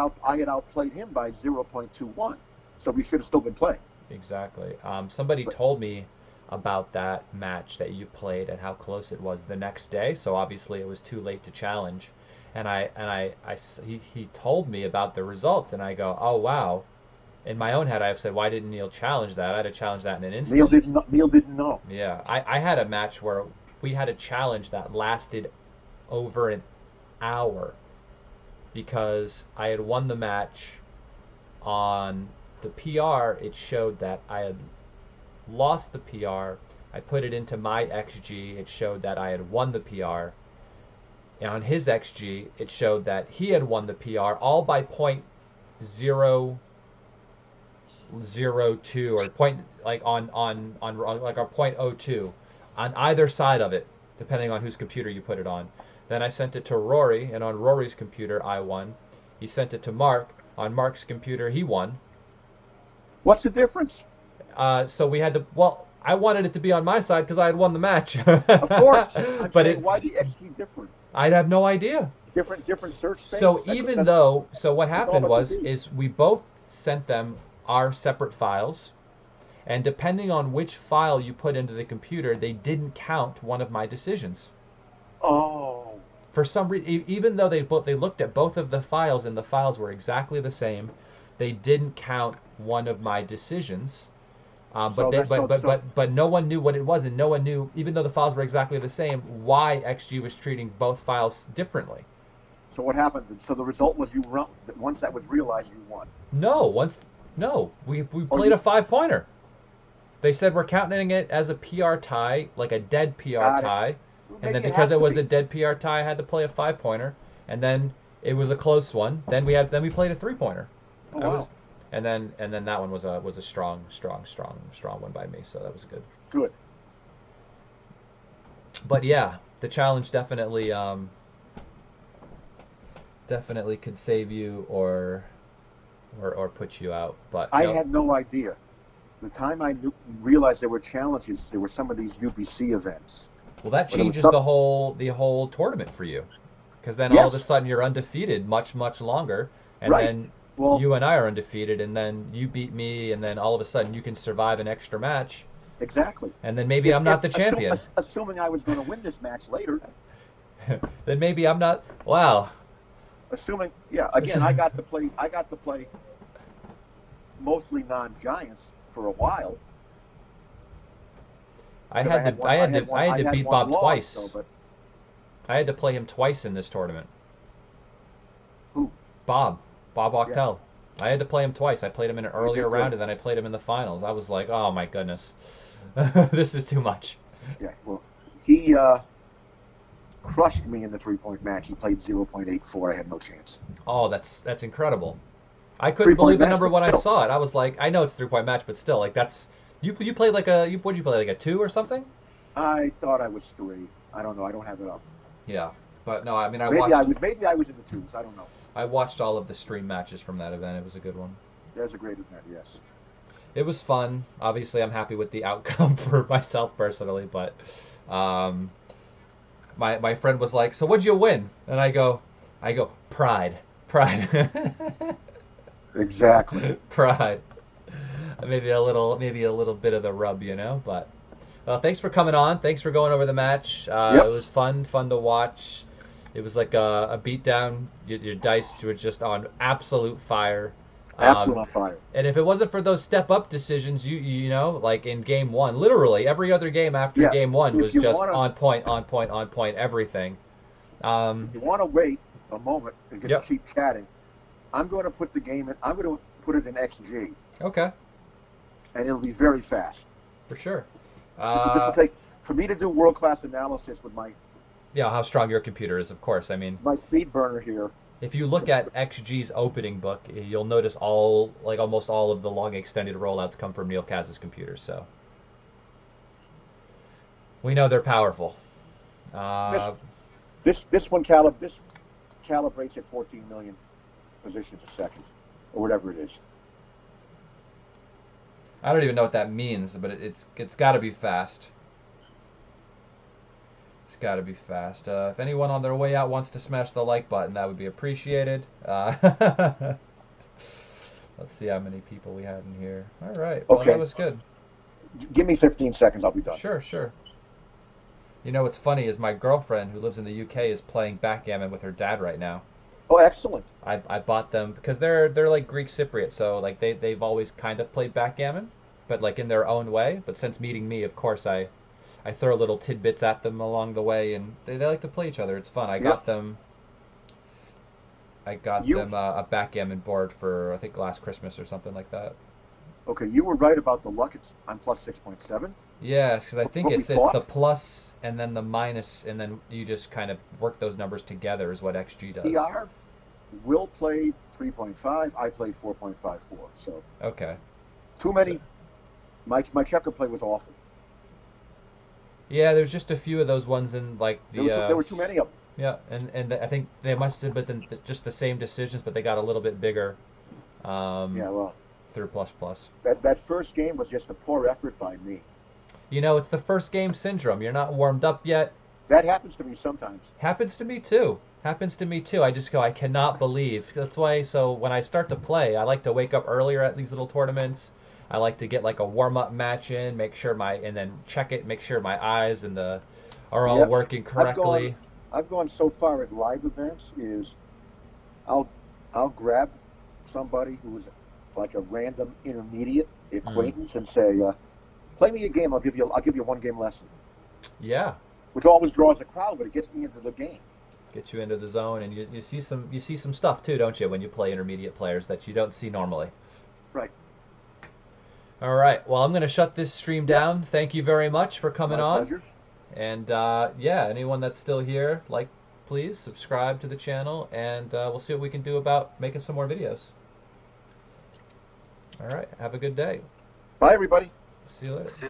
outplayed him by 0.21. So we should have still been playing. Exactly. Somebody told me about that match that you played and how close it was the next day. So obviously it was too late to challenge, and he told me about the results, and I go, oh wow. In my own head, I said, why didn't Neil challenge that? I'd have challenged that in an instant. Neil didn't know. Yeah, I had a match where we had a challenge that lasted over an hour because I had won the match. On the PR, it showed that I had lost the PR. I put it into my XG. It showed that I had won the PR. And on his XG, it showed that he had won the PR, all by .002 or like our .02 on either side of it, depending on whose computer you put it on. Then I sent it to Rory, and on Rory's computer, I won. He sent it to Mark. On Mark's computer, he won. What's the difference? So we had to. Well, I wanted it to be on my side because I had won the match. Of course. Why the XG different? I'd have no idea. Different search space. So so what happened is we both sent them our separate files, and depending on which file you put into the computer, they didn't count one of my decisions. Oh. For some reason, even though they looked at both of the files and the files were exactly the same, they didn't count one of my decisions. But no one knew what it was, and no one knew, even though the files were exactly the same, why XG was treating both files differently. So what happened? So the result was once that was realized, you won. We played a 5-pointer. They said we're counting it as a PR tie, like a dead PR tie. And then Maybe it because has it to was be. a dead PRT, I had to play a 5-pointer, and then it was a close one. Then we played a 3-pointer. Oh, wow. And then that one was a strong one by me. So that was good. Good. But yeah, the challenge definitely could save you or put you out. But I no, had no idea. The time I realized there were challenges, there were some of these UBC events. well, that But it was changes some- the whole tournament for you, because then all of a Yes. sudden you're undefeated much longer, and Right. then Well, you and I are undefeated, and then you beat me, and then all of a sudden you can survive an extra match, exactly. and then maybe I'm not the champion. Assuming I was going to win this match later. Then maybe I'm not. Wow. Assuming, yeah. Again, I got to play mostly non-giants for a while. I 'Cause had to beat one Bob loss, twice. though, but I had to play him twice in this tournament. who? Bob Octel. I had to play him twice. I played him in an earlier did good. round, and then I played him in the finals. I was like, oh my goodness, this is too much. Yeah. Well, he crushed me in the 3-point match. He played 0.84. I had no chance. Oh, that's incredible. I couldn't 3-point believe the match, number but when I still. saw it. I was like, I know it's a 3-point match, but still, like that's you played like a what'd you play, like a 2 or something? I thought I was 3. I don't know. I don't have it up. Yeah, but no, I mean Maybe I was in the 2s. I don't know. I watched all of the stream matches from that event. It was a good one. There's a great event. Yes. It was fun. Obviously, I'm happy with the outcome for myself personally, but my friend was like, "So what'd you win?" And I go, pride. Exactly. Pride. Maybe a little bit of the rub, you know. But thanks for coming on. Thanks for going over the match. Yep. It was fun to watch. It was like a beatdown. Your dice were just on absolute fire. Absolute on fire. And if it wasn't for those step-up decisions, you know, like in game one, literally every other game after Yeah. game one If was you just wanna- on point, everything. If you want to wait a moment and just Yep. keep chatting, I'm going to put the game in. I'm going to put it in XG, Okay, and it'll be very fast. for sure. This will take for me to do world-class analysis with my Yeah, how strong your computer is, of course. I mean, speed burner here. if you look at XG's opening book, you'll notice almost all of the long extended rollouts come from Neil Kaz's computer. So we know they're powerful. This calibrates at 14 million positions a second, or whatever it is. I don't even know what that means, but it's got to be fast. It's got to be fast. If anyone on their way out wants to smash the like button, that would be appreciated. Let's see how many people we had in here. All right. Well, Okay. that was good. Give me 15 seconds. I'll be done. Sure. You know what's funny is my girlfriend who lives in the UK is playing backgammon with her dad right now. Oh, excellent. I bought them because they're like Greek Cypriot, so like they've always kind of played backgammon, but like in their own way. But since meeting me, of course, I throw little tidbits at them along the way, and they like to play each other. It's fun. I got them a backgammon board for I think last Christmas or something like that. Okay, you were right about the luck. I'm plus 6.7. Yeah, because I think What we it's thought? the plus and then the minus, and then you just kind of work those numbers together is what XG does. PR, Will played 3.5. I played 4.54. So Okay. too many. My checker play was awful. Yeah, there's just a few of those ones in like the. There were too many of them. Yeah, and I think they must have been just the same decisions, but they got a little bit bigger. Yeah, well, Through plus. that first game was just a poor effort by me. You know, it's the first game syndrome. You're not warmed up yet. That happens to me sometimes. Happens to me too. I just go, I cannot believe. That's why. So when I start to play, I like to wake up earlier at these little tournaments. I like to get like a warm-up match in, and then check it, make sure my eyes and are all Yep. working correctly. I've gone so far at live events is I'll grab somebody who's like a random intermediate acquaintance and say, play me a game. I'll give you one game lesson. Yeah, Which always draws a crowd, but it gets me into the game. get you into the zone, and you see some stuff too, don't you, when you play intermediate players that you don't see normally. Right. All right. Well, I'm going to shut this stream down. Thank you very much for coming My on. pleasure. And yeah, anyone that's still here, like, please subscribe to the channel, and we'll see what we can do about making some more videos. All right, have a good day. Bye, everybody. See you later. See-